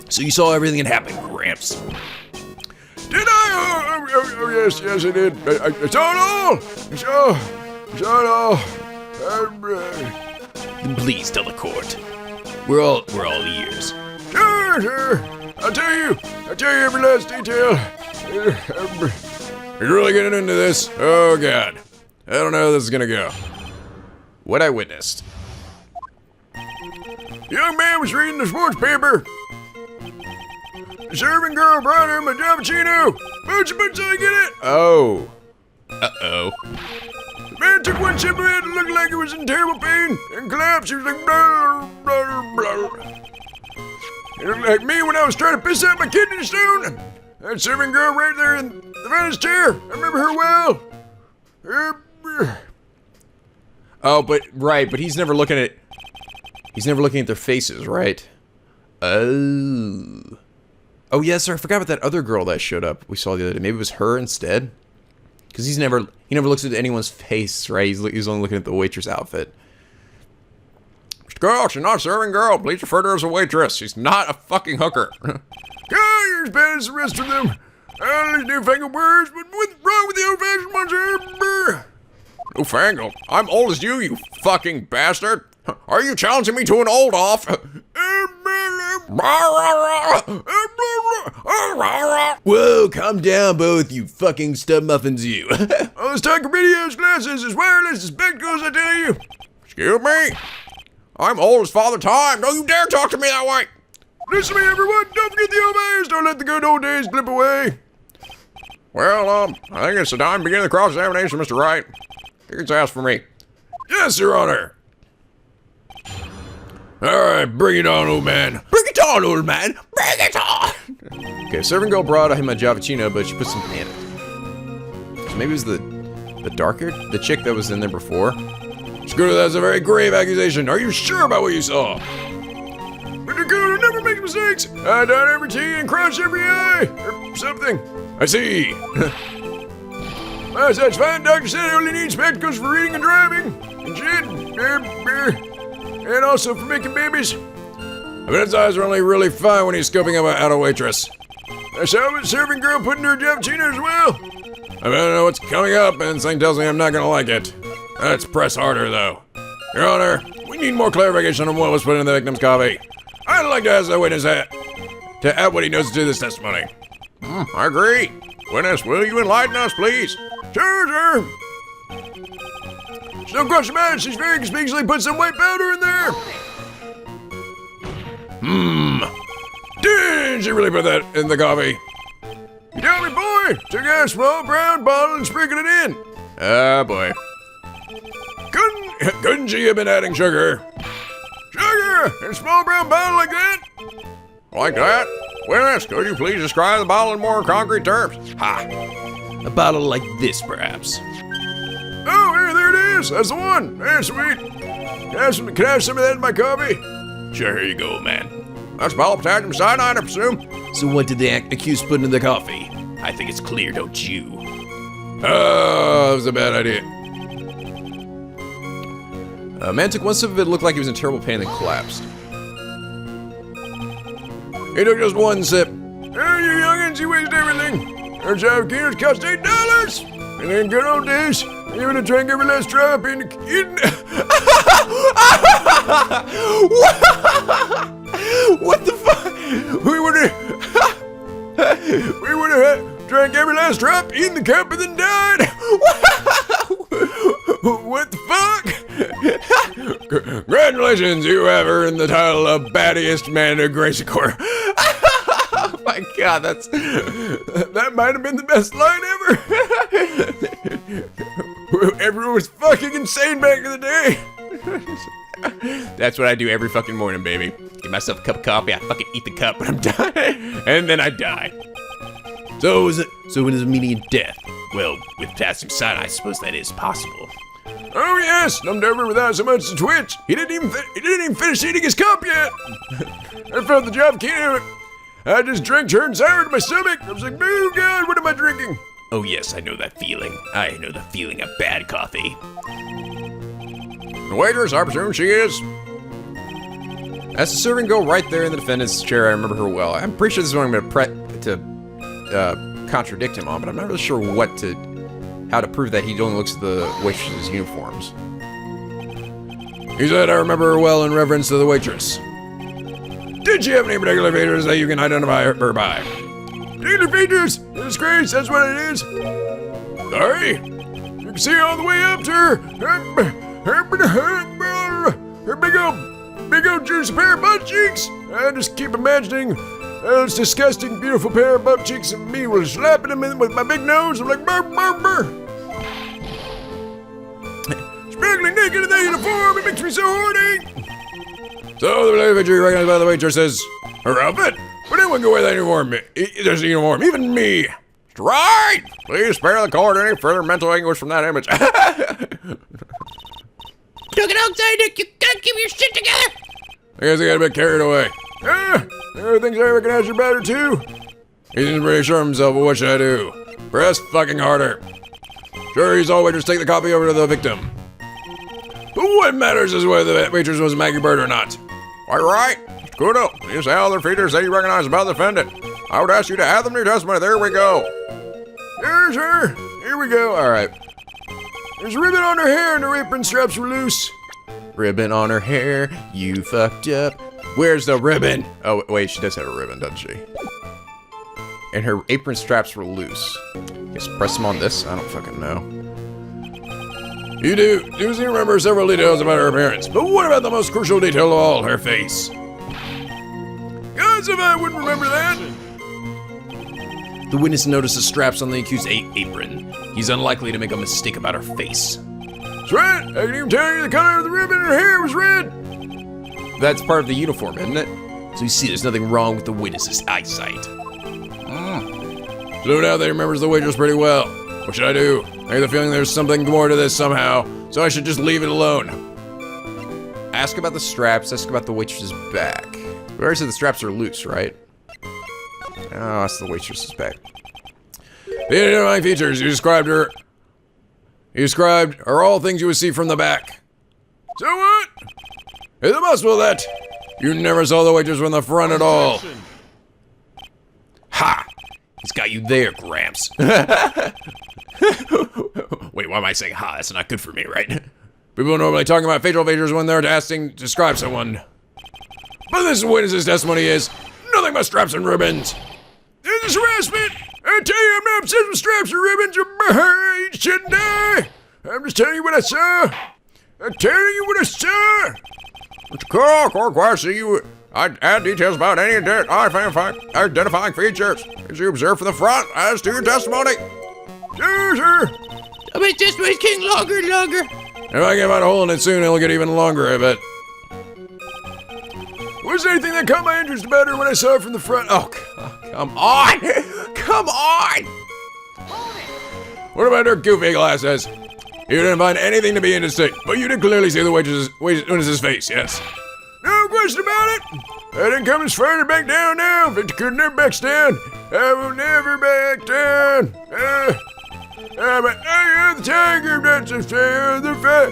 So you saw everything that happened, Gramps. Did I? Oh yes, I did. I saw it all. I saw it all. Then please tell the court. We're all ears. Sure. I'll tell you every last detail. You're really getting into this? Oh God. I don't know how this is gonna go. What I witnessed. The young man was reading the sports paper. The serving girl brought him a cappuccino. Boots, I get it. Oh. Uh-oh. The man took one sip of it and looked like he was in terrible pain and collapsed. He was like, blah, blah, blah. He looked like me when I was trying to piss out my kidney stone. That serving girl right there in the van's chair. I remember her well. Oh, but he's never looking at their faces, right? Oh. Oh yes, sir. I forgot about that other girl that showed up we saw the other day. Maybe it was her instead. Because he never looks at anyone's face, right? He's only looking at the waitress outfit. Mr. Girl, she's not a serving girl. Please refer to her as a waitress. She's not a fucking hooker. Oh, you're as bad as the rest of them. These newfangled words, but what's wrong with the old-fashioned ones here? Newfangled? I'm old as you fucking bastard. Are you challenging me to an old off? Whoa, calm down, both you fucking stub muffins, you. All this talk of videos, glasses, as wireless as spectacles, I tell you. Excuse me? I'm old as Father Time. Don't you dare talk to me that way. Listen to me, everyone. Don't forget the old days. Don't let the good old days slip away. Well, I think it's the time to begin the cross-examination, Mr. Wright. You can ask for me. Yes, Your Honor. All right, bring it on, old man. Bring it on, old man. Bring it on. Okay, serving girl brought him a Javachino, but she put some in it. So maybe it was the chick that was in there before. Scooter, that's a very grave accusation. Are you sure about what you saw? Mr. Scooter never makes mistakes. I dot every T and cross every I, or something. I see. Well, that's fine. Doctor said I only need spectacles for reading and driving and shit. And also for making babies. I bet his eyes are only really fine when he's scoping out a waitress. I saw a serving girl putting her Javachino as well. I don't know what's coming up, and something tells me I'm not gonna like it. Let's press harder, though. Your Honor, we need more clarification on what was put in the victim's coffee. I'd like to ask the witness to add what he knows to this testimony. I agree. Witness, will you enlighten us, please? Sure. There's no question about it. She's very conspicuously put some white powder in there. Did she really put that in the coffee? You tell me, boy. Took out a small brown bottle and sprinkled it in. Oh, boy. Couldn't she have been adding sugar? Sugar in a small brown bottle like that? Like that? Witness, could you please describe the bottle in more concrete terms? Ha! A bottle like this, perhaps. Oh, there it is. That's the one. Hey, sweet. Can I have some of that in my coffee? Sure, here you go, man. That's potassium cyanide, I presume. So what did the accused put in the coffee? I think it's clear, don't you? Oh, that was a bad idea. Man took one sip of it, looked like he was in terrible pain, then collapsed. He took just one sip. Oh, you youngins, you waste everything. Our job kilos cost $8. And in good old days, you would have drank every last drop in What the fuck? We would have drank every last drop in the cup and then died. What the fuck? Congratulations, you have earned the title of baddiest man in Gracie Corps. Oh my god, that might have been the best line ever. Everyone was fucking insane back in the day. That's what I do every fucking morning, baby. Get myself a cup of coffee, I fucking eat the cup, but I'm dying, and then I die. So when is meeting death? Well, with potassium cyanide, I suppose that is possible. Oh yes, numbed over without so much as a twitch. He didn't even finish eating his cup yet. I felt the job key of it. I just drank turned sour to my stomach. I was like, oh god, what am I drinking? Oh yes, I know that feeling. I know the feeling of bad coffee. The waitress, I presume she is. That's the serving girl right there in the defendant's chair. I remember her well. I'm pretty sure this is what I'm going to contradict him on, but I'm not really sure how to prove that he only looks at the waitress's uniforms. He said, I remember her well in reference to the waitress. Did she have any particular features that you can identify her by? Particular features? Disgrace, that's what it is. Sorry. You can see all the way up to her big old juicy pair of butt cheeks. I just keep imagining those disgusting, beautiful pair of butt cheeks and me was slapping them in with my big nose. I'm like, burr, burr, burr. Struggling naked in that uniform, it makes me so horny. So the picture recognized by the waitress her outfit. But anyone can wear that uniform. There's a uniform, even me. Right! Please spare the court any further mental anguish from that image. Took it outside, Nick. You gotta keep your shit together. I guess I got a bit carried away. Everyone thinks I recognize you better too. He seems pretty sure of himself, but what should I do? Press fucking harder. Sure, he's all waitress take the copy over to the victim. But what matters is whether the waitress was Maggie Bird or not. Why, right? Good up. You say all their features that you recognize about the defendant. I would ask you to add them to your testimony. There we go. Sure, sure. Here we go. All right. There's a ribbon on her hair and her apron straps were loose. Ribbon on her hair, you fucked up. Where's the ribbon? Oh, wait, she does have a ribbon, doesn't she? And her apron straps were loose. Guess press them on this? I don't fucking know. You do seem to remember several details about her appearance, but what about the most crucial detail of all, her face? Gods, if I wouldn't remember that! The witness noticed the straps on the accused's apron. He's unlikely to make a mistake about her face. That's right, I can even tell you the color of the ribbon in her hair was red! That's part of the uniform, isn't it? So you see, there's nothing wrong with the witness's eyesight. So now that he remembers the waitress pretty well. What should I do? I get the feeling there's something more to this somehow, so I should just leave it alone. Ask about the straps, ask about the waitress's back. We already said the straps are loose, right? Oh, that's the waitress's back. The identifying features you described are all things you would see from the back. So what? Is it possible that you never saw the waitress from the front at all? Ha! He's got you there, Gramps. Wait, why am I saying ha? That's not good for me, right? People normally talk about facial features when they're asking to describe someone. But this witness's testimony is nothing but straps and ribbons. This is harassment. I tell you, I'm not obsessed with straps and ribbons. You shouldn't die. I'm just telling you what I saw. I'm telling you what I saw. Court question you. I'd add details about any identifying features as you observe from the front as to your testimony. Sure, sure. My testimony's getting longer and longer. If I can find a hole in it soon, it'll get even longer, I bet. Was there anything that caught my interest about her when I saw her from the front? Oh, come on! Come on! What about her goofy glasses? You didn't find anything to be interesting, but you did clearly see the witness's face, yes? No question honest about it. I didn't come as far to back down now, but could never back down. I will never back down. But I am the tiger, that's the fair, the fat.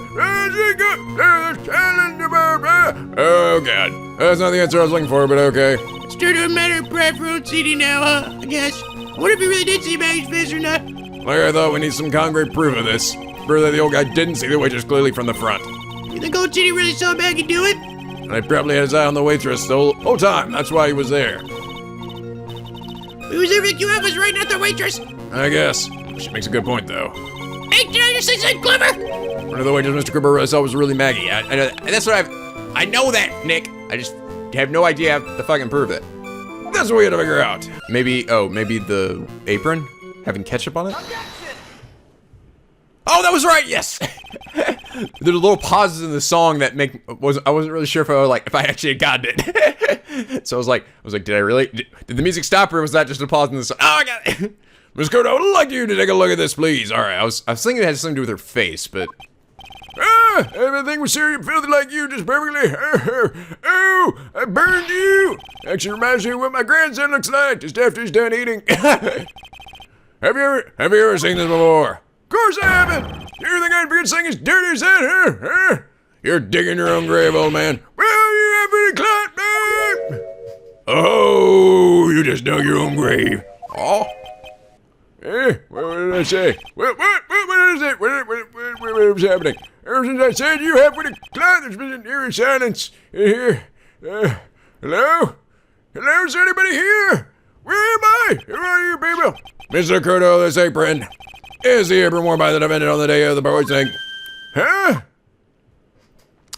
Oh, God. That's not the answer I was looking for, but okay. Still doesn't matter if Bradford CD now, huh? I guess. What if he really did see Maggie's face or not? Like I thought, we need some concrete proof of this. Proof that the old guy didn't see the waitress clearly from the front. You think old Titty really saw Maggie do it? And he probably had his eye on the waitress the whole time. That's why he was there. He was there for the few hours, right? Not the waitress. I guess. She makes a good point, though. Hey, did I just say something clever? One of the waitress Mr. Cooper really saw was really Maggie. That's what I know that, Nick. I just have no idea how to fucking prove it. That's what we had to figure out. Maybe the apron? Having ketchup on it? Oh, that was right, yes! There were little pauses in the song that I wasn't really sure if I actually had gotten it. So I was like, did I really? Did the music stop, or was that just a pause in the song? Oh, I got it! Miss Cooper, I would like you to take a look at this, please. All right, I was thinking it had something to do with her face, but... Everything was serious and filthy like you, just perfectly. Oh, I burned you. Actually reminds me of what my grandson looks like just after he's done eating. Have you ever seen this before? Of course I haven't. You think I'd forget something as dirty as that, huh? You're digging your own grave, old man. Well, you have any clout, man? Oh, you just dug your own grave. Oh. What did I say? What is it? What was happening? Ever since I said you have with a clout, there's been an eerie silence in here. Hello? Hello, is anybody here? Where am I? Who are you people? Mr. Kurto, this apron. Is the apron worn by the defendant on the day of the poisoning? Huh?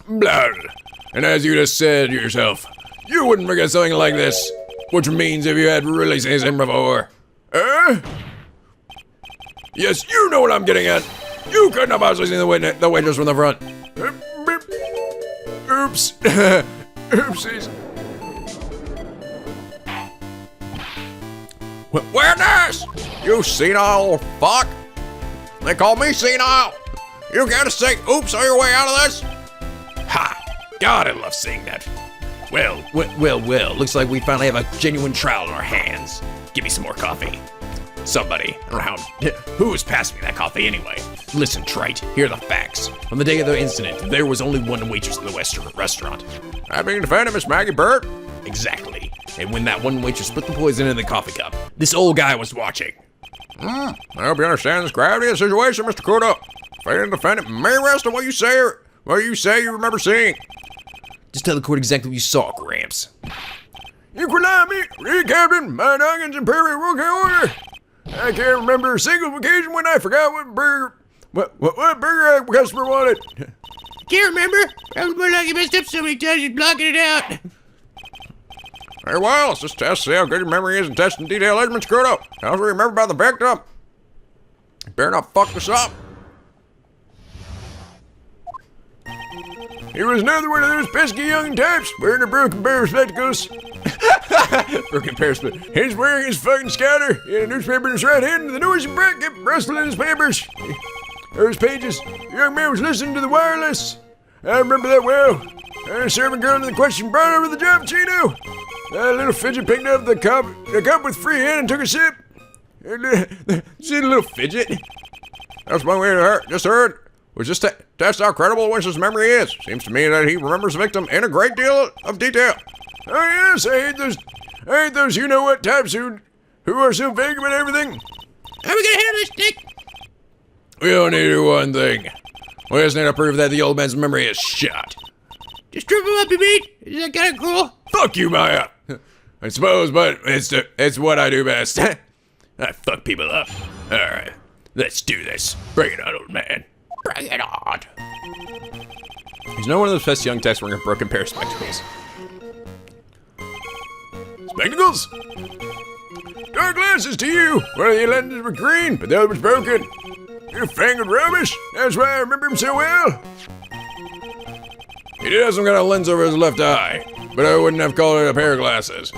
Blah. And as you just said yourself, you wouldn't forget something like this. Which means if you had really seen him before. Yes, you know what I'm getting at. You couldn't have possibly seen the waitress from the front. Oops. Oopsies. Witness! You senile fuck! They call me senile! You gotta say oops on your way out of this? Ha! God, I love seeing that. Well, looks like we finally have a genuine trial in our hands. Give me some more coffee. Somebody around. Who's passed me that coffee anyway? Listen, Trite, here are the facts. On the day of the incident, there was only one waitress in the restaurant. I being defended, Miss Maggie Burt? Exactly. And when that one waitress put the poison in the coffee cup, this old guy was watching. I hope you understand the gravity of the situation, Mr. Kudo. Defendant defendant may rest on what you say you remember seeing. Just tell the court exactly what you saw, Gramps. You can lie me, read Captain, my onions and prairie working order. I can't remember a single occasion when I forgot what burger a customer wanted. Can't remember. I was more like you messed up so many times you're blocking it out. Very well, let's just test, see how good your memory is in testing detailed measurements, Kudo. How do you remember about the victim? You better not fuck this up. He was another one of those pesky young types wearing a broken pair of spectacles. Broken pair of spectacles. He's wearing his fucking scatter. He had a newspaper in his right hand, and the noisy brat kept rustling his papers. Or his pages. The young man was listening to the wireless. I remember that well. A servant girl in the question brought over the job, Chino. That little fidget picked up the cup with free hand and took a sip. See the little fidget? That's one way to just heard. Was just to test how credible Winch's memory is. Seems to me that he remembers the victim in a great deal of detail. Oh yes, I hate those you know what types who are so vague about everything. How are we gonna handle this, Nick? We only need to do one thing. We just need to prove that the old man's memory is shot. Just strip him up, you mean? Is that kind of cool? Fuck you, Maya. I suppose, but it's what I do best. I fuck people up. All right, let's do this. Bring it on, old man. Bring it on. He's not one of those best young techs wearing a broken pair of spectacles. Spectacles? Dark glasses to you. One of the lenses were green, but the other was broken. You fangled rubbish. That's why I remember him so well. He did have some kind of lens over his left eye, but I wouldn't have called it a pair of glasses.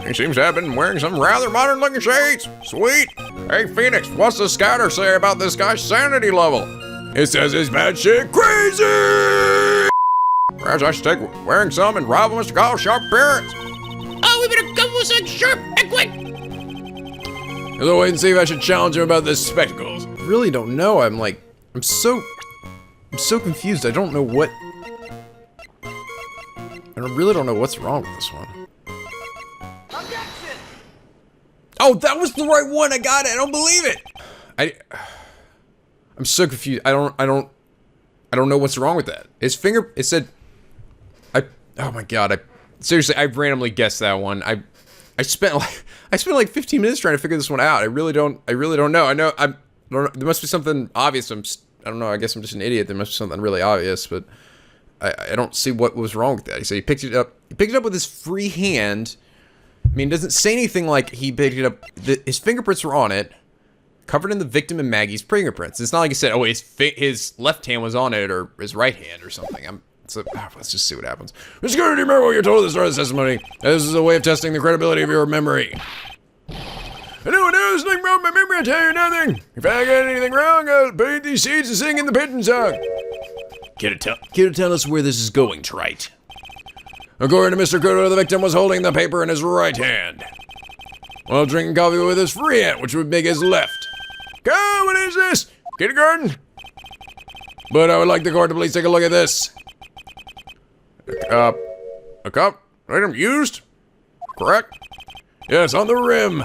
He seems to have been wearing some rather modern-looking shades. Sweet. Hey, Phoenix, what's the scatter say about this guy's sanity level? It says he's bad shit crazy! Perhaps I should take wearing some and rival Mr. Gall's sharp appearance. Oh, we better go with something sharp and quick. I'll wait and see if I should challenge him about this spectacles. I really don't know. I'm so confused. I don't know what. I really don't know what's wrong with this one. Oh, that was the right one. I got it. I don't believe it. I'm so confused. I don't know what's wrong with that. His finger. It said. Oh my god. Seriously. I randomly guessed that one. I spent like 15 minutes trying to figure this one out. I really don't know. I don't know. There must be something obvious. I don't know. I guess I'm just an idiot. There must be something really obvious, but I don't see what was wrong with that. He said he picked it up. He picked it up with his free hand. I mean, it doesn't say anything like he picked it up. His fingerprints were on it, covered in the victim and Maggie's fingerprints. It's not like he said, oh, his left hand was on it or his right hand or something. Let's just see what happens. Mr. Carter, do you remember what you told us during the testimony? This is a way of testing the credibility of your memory. I know this thing about my memory, I'll tell you nothing. If I got anything wrong, I'll plant these seeds and sing in the pigeon song. Care to tell us where this is going, Wright? According to Mr. Kudo, the victim was holding the paper in his right hand, while drinking coffee with his free hand, which would make his left. Come, what is this? Kindergarten? But I would like the court to please take a look at this. A cup? Item used? Correct? Yes, on the rim.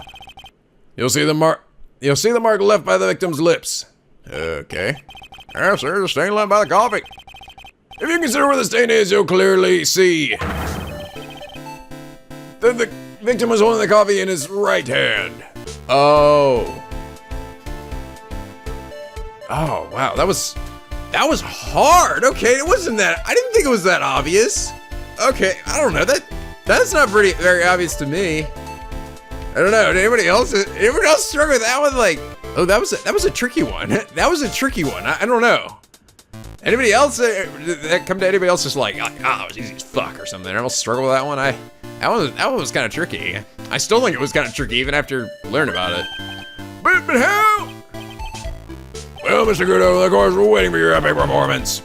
You'll see the mark left by the victim's lips. Okay. Yes, there's a stain left by the coffee. If you consider where the stain is, you'll clearly see that the victim was holding the coffee in his right hand. Oh. Oh, wow. That was hard. Okay, it wasn't that. I didn't think it was that obvious. Okay, I don't know. That's not very obvious to me. I don't know. Did anybody else struggle with that one? Like, oh, that was a tricky one. That was a tricky one. I don't know. Anybody else? That come to anybody else just like, oh, it was easy as fuck or something. Anyone else struggle with that one? That one was kind of tricky. I still think it was kind of tricky even after learning about it. But how? Well, Mr. Kudo, of course, we're waiting for your epic performance.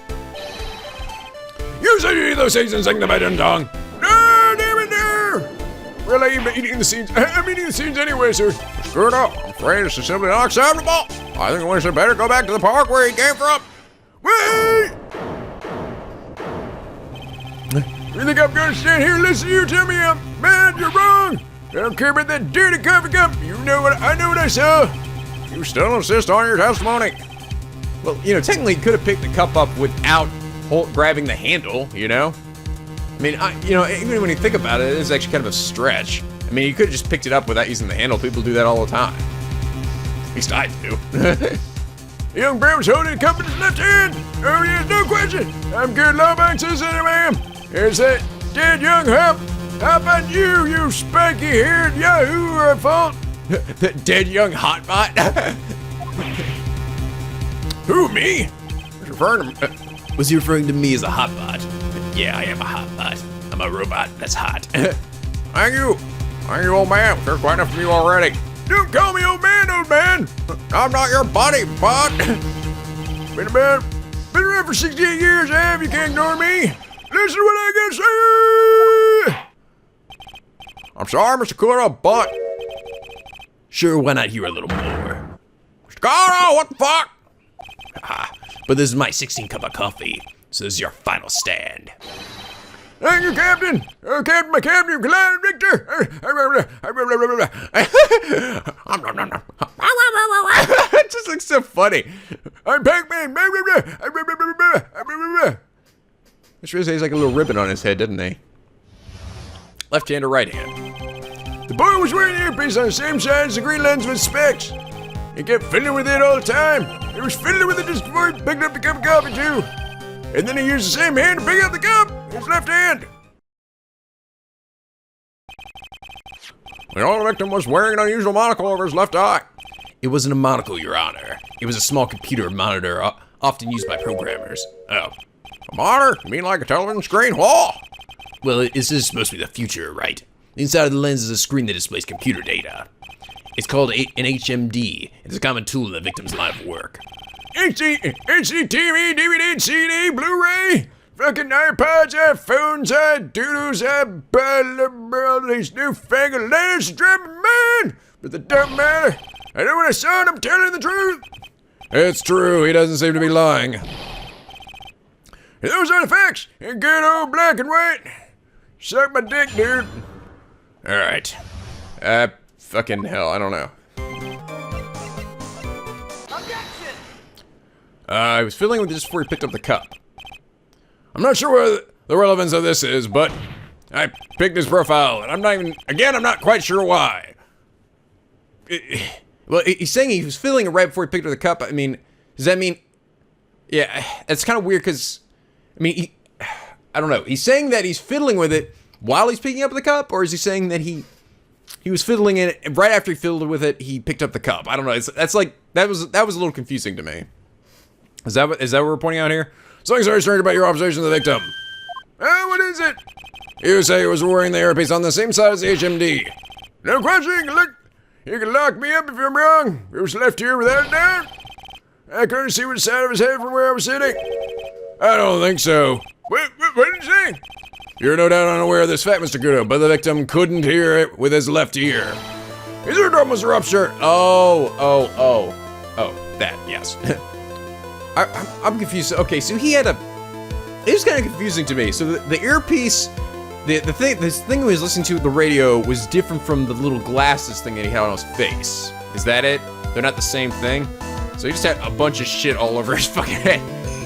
You said you eat those seeds and sing the pigeon song. No, damn it, no! Well, I'm eating the seeds. I'm eating the seeds anyway, sir. Screw it up. I'm afraid this is simply not acceptable. I think we should better go back to the park where he came from. Wait! You think I'm gonna stand here and listen to you tell me I'm mad? You're wrong. I don't care about that dirty coffee cup. I know what I saw. You still insist on your testimony. Well, technically you could have picked the cup up without grabbing the handle, I mean, even when you think about it, it is actually kind of a stretch. I mean, you could have just picked it up without using the handle. People do that all the time. At least I do. The young man was holding the cup in his left hand. Oh, yes, no question. I'm good law-abiding citizen, I am. Here's that dead young hop. Hop on you spiky-haired yahoo are at fault. The dead young hotbot? Who, me? Was he referring to me as a hotbot? Yeah, I am a hotbot. I'm a robot that's hot. Thank you, old man. Heard quite enough from you already. Don't call me old man, old man. I'm not your buddy, bud. Been around for 68 years, have you? Can't ignore me. Listen to what I gotta say. I'm sorry, Mr. Kudo, but... Sure, why not hear a little more? Mr. Kudo, what the fuck? But this is my 16 cup of coffee, so this is your final stand. Thank you, Captain. Captain, my Captain, Goliath Victor. It just looks so funny. I'm Pac-Man. This really has like a little ribbon on his head, doesn't he? Left hand or right hand? The boy was wearing the earpiece on the same side as the green lens with specs. He kept fiddling with it all the time. He was fiddling with it just before he picked up the cup of coffee, too. And then he used the same hand to pick up the cup. His left hand. The old victim was wearing an unusual monocle over his left eye. It wasn't a monocle, Your Honor. It was a small computer monitor often used by programmers. Oh. A monitor? You mean like a television screen? Whoa! Well, this is supposed to be the future, right? Inside of the lens is a screen that displays computer data. It's called an HMD. It's a common tool in the victim's line of work. HD, TV, DVD, CD, Blu-ray, fucking iPods, iPhones, doodles, these newfangled latest driving man. But that don't matter. I know what I saw and I'm telling the truth. It's true, he doesn't seem to be lying. And those are the facts, in good old black and white. Suck my dick, dude. Alright. Fucking hell, I don't know. I was fiddling with this before he picked up the cup. I'm not sure what the relevance of this is, but I picked his profile, and I'm not quite sure why. Well, he's saying he was fiddling it right before he picked up the cup. I mean, does that mean... Yeah, it's kind of weird, because... I mean, I don't know. He's saying that he's fiddling with it while he's picking up the cup, or is he saying that he was fiddling in it, and right after he fiddled with it, he picked up the cup? I don't know. That was a little confusing to me. Is that what we're pointing out here? Something's very strange about your observation of the victim. What is it? You say he was wearing the earpiece on the same side as the HMD. No question, look. You can lock me up if I'm wrong. It was left here without a doubt. I couldn't see which side of his head from where I was sitting. I don't think so. What did you say? You're no doubt unaware of this fact, Mr. Kudo, but the victim couldn't hear it with his left ear. His eardrum was ruptured. Oh, that, yes. I'm confused. Okay, so he had it was kind of confusing to me. So the earpiece, this thing he was listening to at the radio was different from the little glasses thing that he had on his face. Is that it? They're not the same thing? So he just had a bunch of shit all over his fucking head.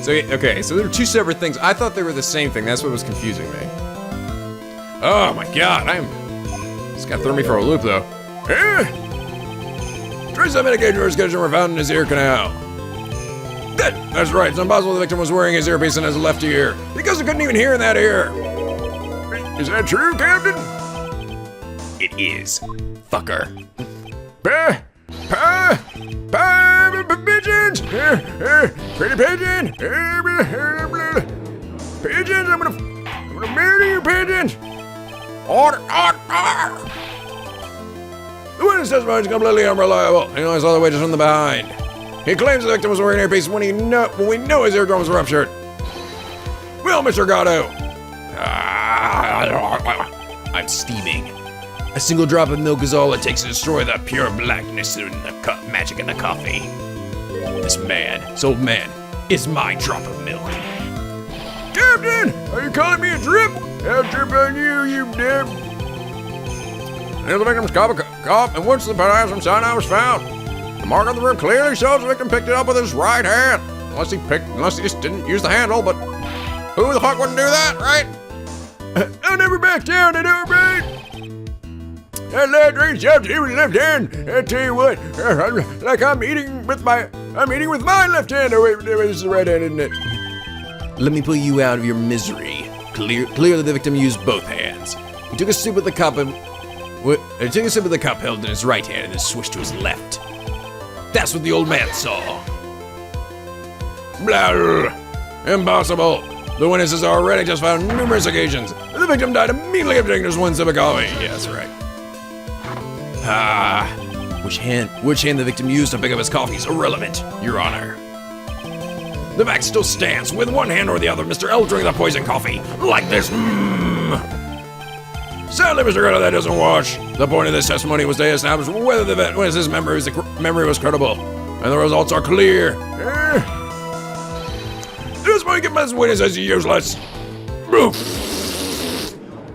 So, so there were two separate things. I thought they were the same thing. That's what was confusing me. Oh my god, this kind of threw me for a loop, though. Trace of medication investigations were found in his ear canal. That's right. It's impossible the victim was wearing his earpiece in his left ear, because he couldn't even hear in that ear. Is that true, Captain? It is, fucker. Pigeons! Pretty pigeon! Pigeons, I'm gonna murder you, pigeons! Order! The witness testimony is completely unreliable. He only saw the witness from the behind. He claims the victim was wearing an earpiece when we know his eardrum was ruptured. Well, Mr. Gatto. I'm steaming. A single drop of milk is all it takes to destroy the pure blackness in the magic in the coffee. This old man, is my drop of milk. Captain, are you calling me a drip? I'll drip on you, you dip. Near the victim's cup in which the potassium cyanide was found. The mark on the rib clearly shows the victim picked it up with his right hand. Unless he just didn't use the handle, but who the fuck wouldn't do that, right? I'll never back down, I know, right? That lad reached up to his left hand. I tell you what, like I'm eating with my left hand. Oh wait, this is the right hand, isn't it? Let me pull you out of your misery. Clearly the victim used both hands. He took a sip of the cup held in his right hand and then switched to his left. That's what the old man saw. Blah. Impossible. The witness has already just found numerous occasions. The victim died immediately after taking just one sip of coffee. Yeah, that's right. Which hand the victim used to pick up his coffee is irrelevant, Your Honor. The fact still stands. With one hand or the other, Mr. L drank the poison coffee. Like this. Sadly, Mr. Greta, that doesn't wash. The point of this testimony was to establish whether the witness's memory was credible. And the results are clear. This point can this witness as useless.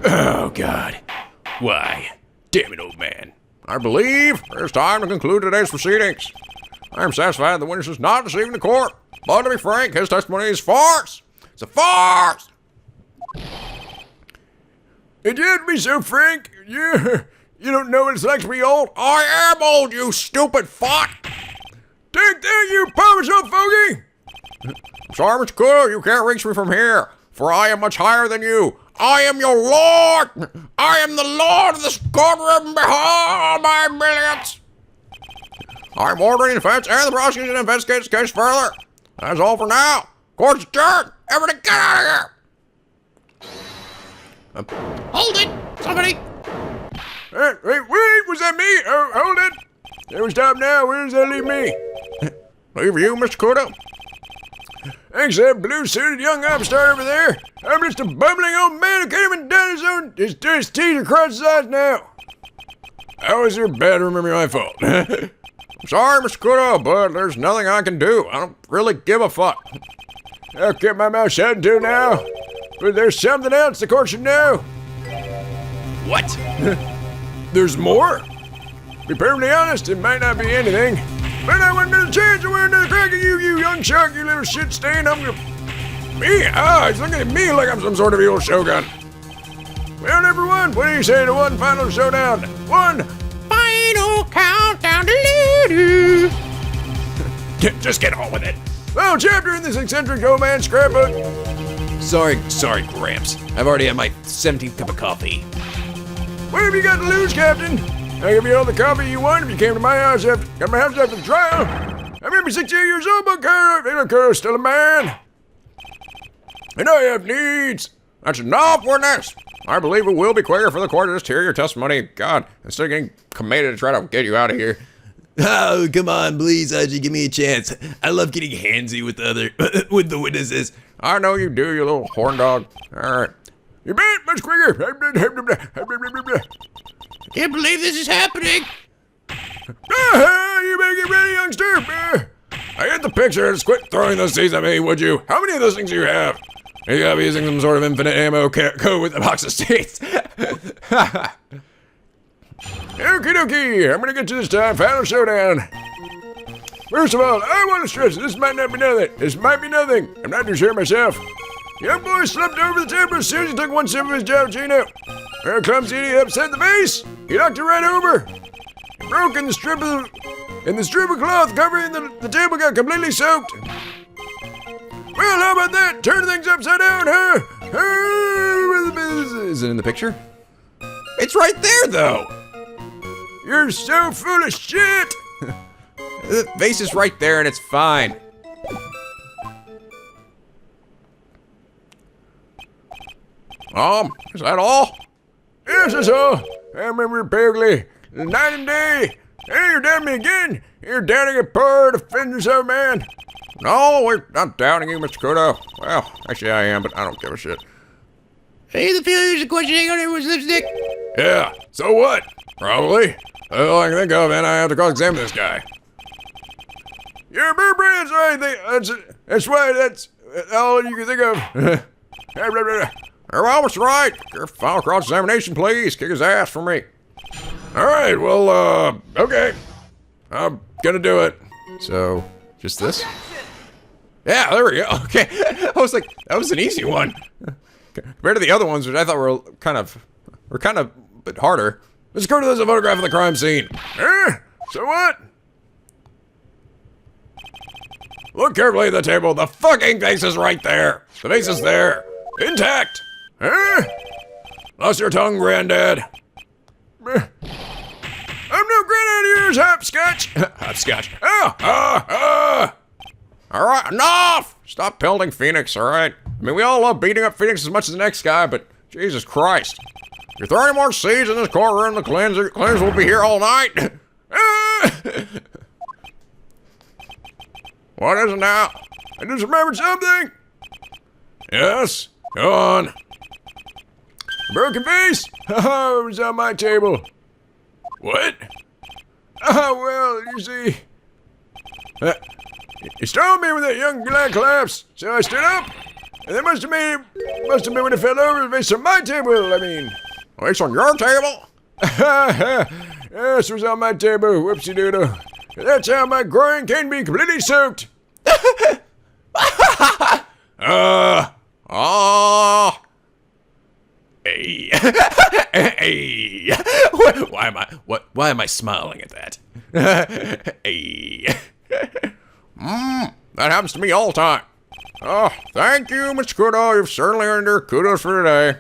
Oh, God. Why? Damn it, old man. I believe it's time to conclude today's proceedings. I am satisfied the witness is not deceiving the court. But to be frank, his testimony is farce. It's a farce. And you have to be so frank. You don't know what it's like to be old. I am old, you stupid fuck. Take that, you powerful fogey. Sorry, Mr. Kudo, you can't reach me from here, for I am much higher than you. I am your lord. I am the lord of this courtroom. Behold my millions. I'm ordering the defense and the prosecution to investigate this case further. That's all for now. Court's adjourned. Everybody get out of here. Hold it! Somebody! Wait, was that me? Oh, hold it. There we stop now. Where does that leave me? Leave you, Mr. Kudo? Thanks to that blue-suited young upstart over there, I'm just a bumbling old man who can't even done his teeth across his eyes now. How is your bad remembering my fault? I'm sorry, Mr. Kudo, but there's nothing I can do. I don't really give a fuck. I'll keep my mouth shut until now, but there's something else the court should know. What? There's more? Be perfectly honest, it might not be anything, but I want another chance to wear another crack at you, you young shark, you little shit stain. I'm gonna... Me? Ah, he's looking at me like I'm some sort of evil shogun. Well, number one, what do you say to one final showdown? One Final countdown. Doo-doo-doo. Just get on with it. final chapter in this eccentric old man's scrapbook. Sorry, Gramps. I've already had my 17th cup of coffee. What have you got to lose, Captain? I'll give you all the coffee you want if you came to my house after the trial. I remember 68 years old, but Carter's still a man. And I have needs. That's enough, witness. I believe it will be quicker for the court to just hear your testimony. God, instead of getting committed to try to get you out of here. Oh, come on, please, Haji, give me a chance. I love getting handsy with with the witnesses. I know you do, you little horn dog. All right. You bet, much quicker. Can't believe this is happening. You better get ready, youngster. I get the picture. Just quit throwing those seeds at me, would you? How many of those things do you have? You gotta be using some sort of infinite ammo code with a box of seeds. Okie dokie, I'm gonna get you this time. Final showdown. First of all, I want to stress this might not be nothing. This might be nothing. I'm not too sure myself. Young boy slumped over the table as soon as he took one sip of his Jalapeno. Very clumsy, he upset the vase. He knocked it right over. It broke and the strip of cloth covering the table got completely soaked. Well, how about that? Turn things upside down, huh? Is it in the picture? It's right there, though. You're so full of shit. The vase is right there, and it's fine. Is that all? Yes, that's all. I remember perfectly. Night and day. Hey, you're doubting me again. You're doubting a poor defending yourself, man. No, we're not doubting you, Mr. Kudo. Well, actually I am, but I don't give a shit. I have the feeling there's a question hanging on everyone's lipstick. Yeah, so what? Probably. That's all I can think of, and I have to cross-examine this guy. You're a bird, that's why that's all you can think of. Well, Mr. Wright, your final cross-examination, please. Kick his ass for me. All right, well, okay. I'm gonna do it. So, just this? Yeah, there we go. Okay. I was like, that was an easy one. Compared to the other ones, which I thought were kind of a bit harder. Let's go to this photograph of the crime scene. So what? Look carefully at the table. The fucking vase is right there. The vase is there. Intact. Lost your tongue, Granddad. I'm no granddad of yours, hopscotch. Hopscotch. All right, enough! Stop pelting Phoenix, all right? I mean, we all love beating up Phoenix as much as the next guy, but Jesus Christ. If you're throwing more seeds in this courtroom, the cleansers will be here all night. What is it now? I just remembered something. Yes, go on. Broken vase? Oh, it was on my table. What? Oh, well, you see. He stole me with that young black collapse, so I stood up, and that must have been when it fell over the vase on my table, I mean. Vase on your table? Yes, it was on my table, whoopsie-doodle. That's how my groin can be completely soaked. Hey. Hey. Why am I smiling at that? Hey. That happens to me all the time. Oh, thank you, Mr. Kudo. You've certainly earned your kudos for today.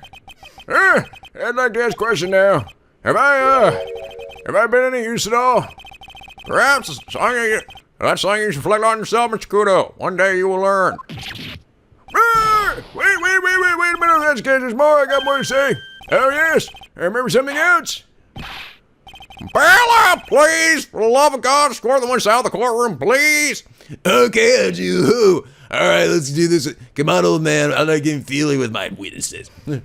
I'd like to ask a question now. Have I been any use at all? Perhaps that's something you should reflect on yourself, Mr. Kudo. One day you will learn. Wait a minute, that's good. There's more. I got more to say. Oh, yes. I remember something else. Bella, please, for the love of God, escort the one out of the courtroom, please. Okay, Haji. All right, let's do this. Come on, old man. I like getting feely with my witnesses. Hey,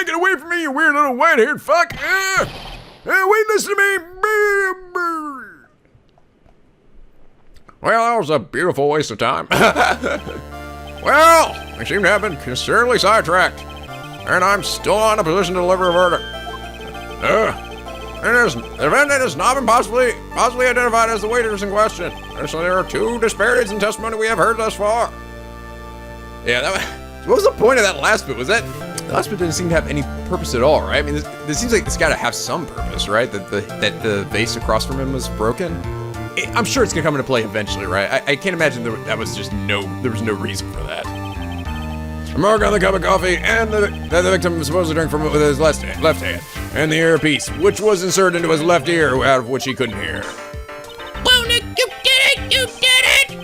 get away from me, you weird little white-haired fuck! Hey, wait, listen to me! Well, that was a beautiful waste of time. Well, we seem to have been considerably sidetracked, and I'm still not in a position to deliver a verdict. The defendant has not been possibly identified as the waiters in question. So there are two disparities in testimony we have heard thus far. Yeah, what was the point of that last bit? The last bit didn't seem to have any purpose at all, right? I mean, this seems like it's got to have some purpose, right? That the vase across from him was broken. I'm sure it's gonna come into play eventually, right? I can't imagine there was no reason for that. A mark on the cup of coffee and that the victim was supposed to drink from it with his left hand, and the earpiece, which was inserted into his left ear, out of which he couldn't hear. Well, Nick, you did it! You did it!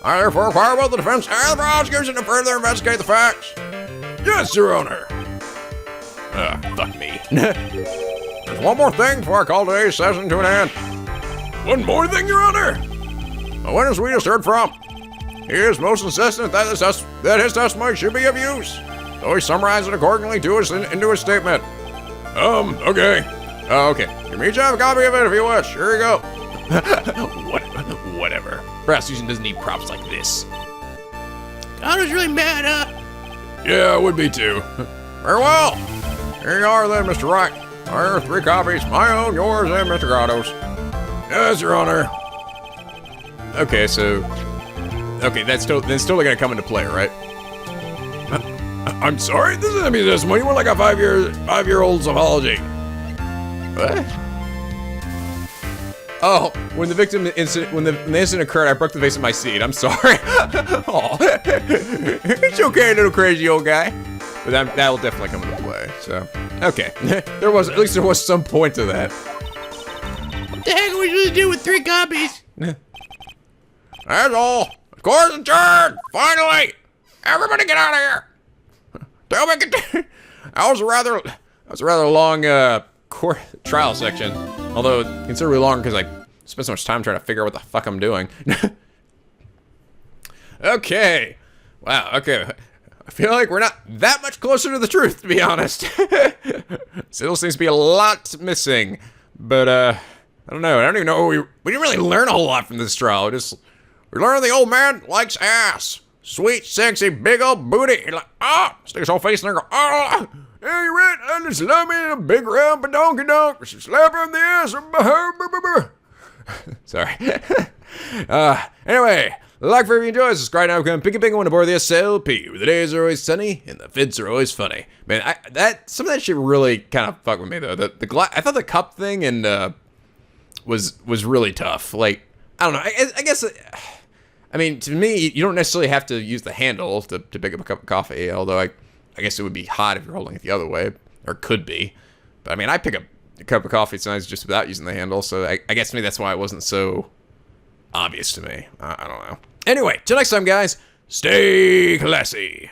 I therefore require both the defense and the prosecution to further investigate the facts. Yes, Your Honor. Fuck me. There's one more thing before I call today's session to an end. One more thing, Your Honor. The witness we just heard from. He is most insistent that his testimony should be of use. So he summarized it accordingly into his statement. Okay. Okay. You may each have a copy of it if you wish. Here you go. Whatever. Prosecution doesn't need props like this. God was really mad, huh? Yeah, I would be too. Very well. Here you are then, Mr. Wright. There are 3 copies, my own, yours, and Mr. Grotto's. Yes, Your Honor. Okay, so... Okay, that's totally gonna come into play, right? I'm sorry, this isn't a testimony. More like a five-year-old's apology. What? Oh, when the incident occurred, I broke the vase in my seat. I'm sorry. Oh, it's okay, little crazy old guy. But that'll definitely come into play. So, okay, at least there was some point to that. What the heck are we supposed to do with 3 copies? That's all. The court's adjourned. Finally, everybody get out of here. Tell me, that was a rather long court trial section. Although considerably longer because I spent so much time trying to figure out what the fuck I'm doing. Okay. Wow. Okay. I feel like we're not that much closer to the truth, to be honest. Still seems to be a lot missing, but I don't know. I don't even know. We didn't really learn a whole lot from this trial. We learned the old man likes ass. Sweet, sexy, big old booty. He's like, stick his whole face in there and go, Hey, you right? I just love me a big round badonky donk. Slap her in the ass. Sorry. Anyway, like for if you enjoy, subscribe now, come pick a big one aboard the SLP, where the days are always sunny and the fits are always funny. Man, some of that shit really kind of fucked with me though. I thought the cup thing and was really tough. Like, I don't know. I guess. I mean, to me, you don't necessarily have to use the handle to pick up a cup of coffee. Although I guess it would be hot if you're holding it the other way, or could be. But I mean, I pick up a cup of coffee sometimes just without using the handle. So I guess maybe that's why it wasn't so obvious to me. I don't know. Anyway, till next time, guys. Stay classy.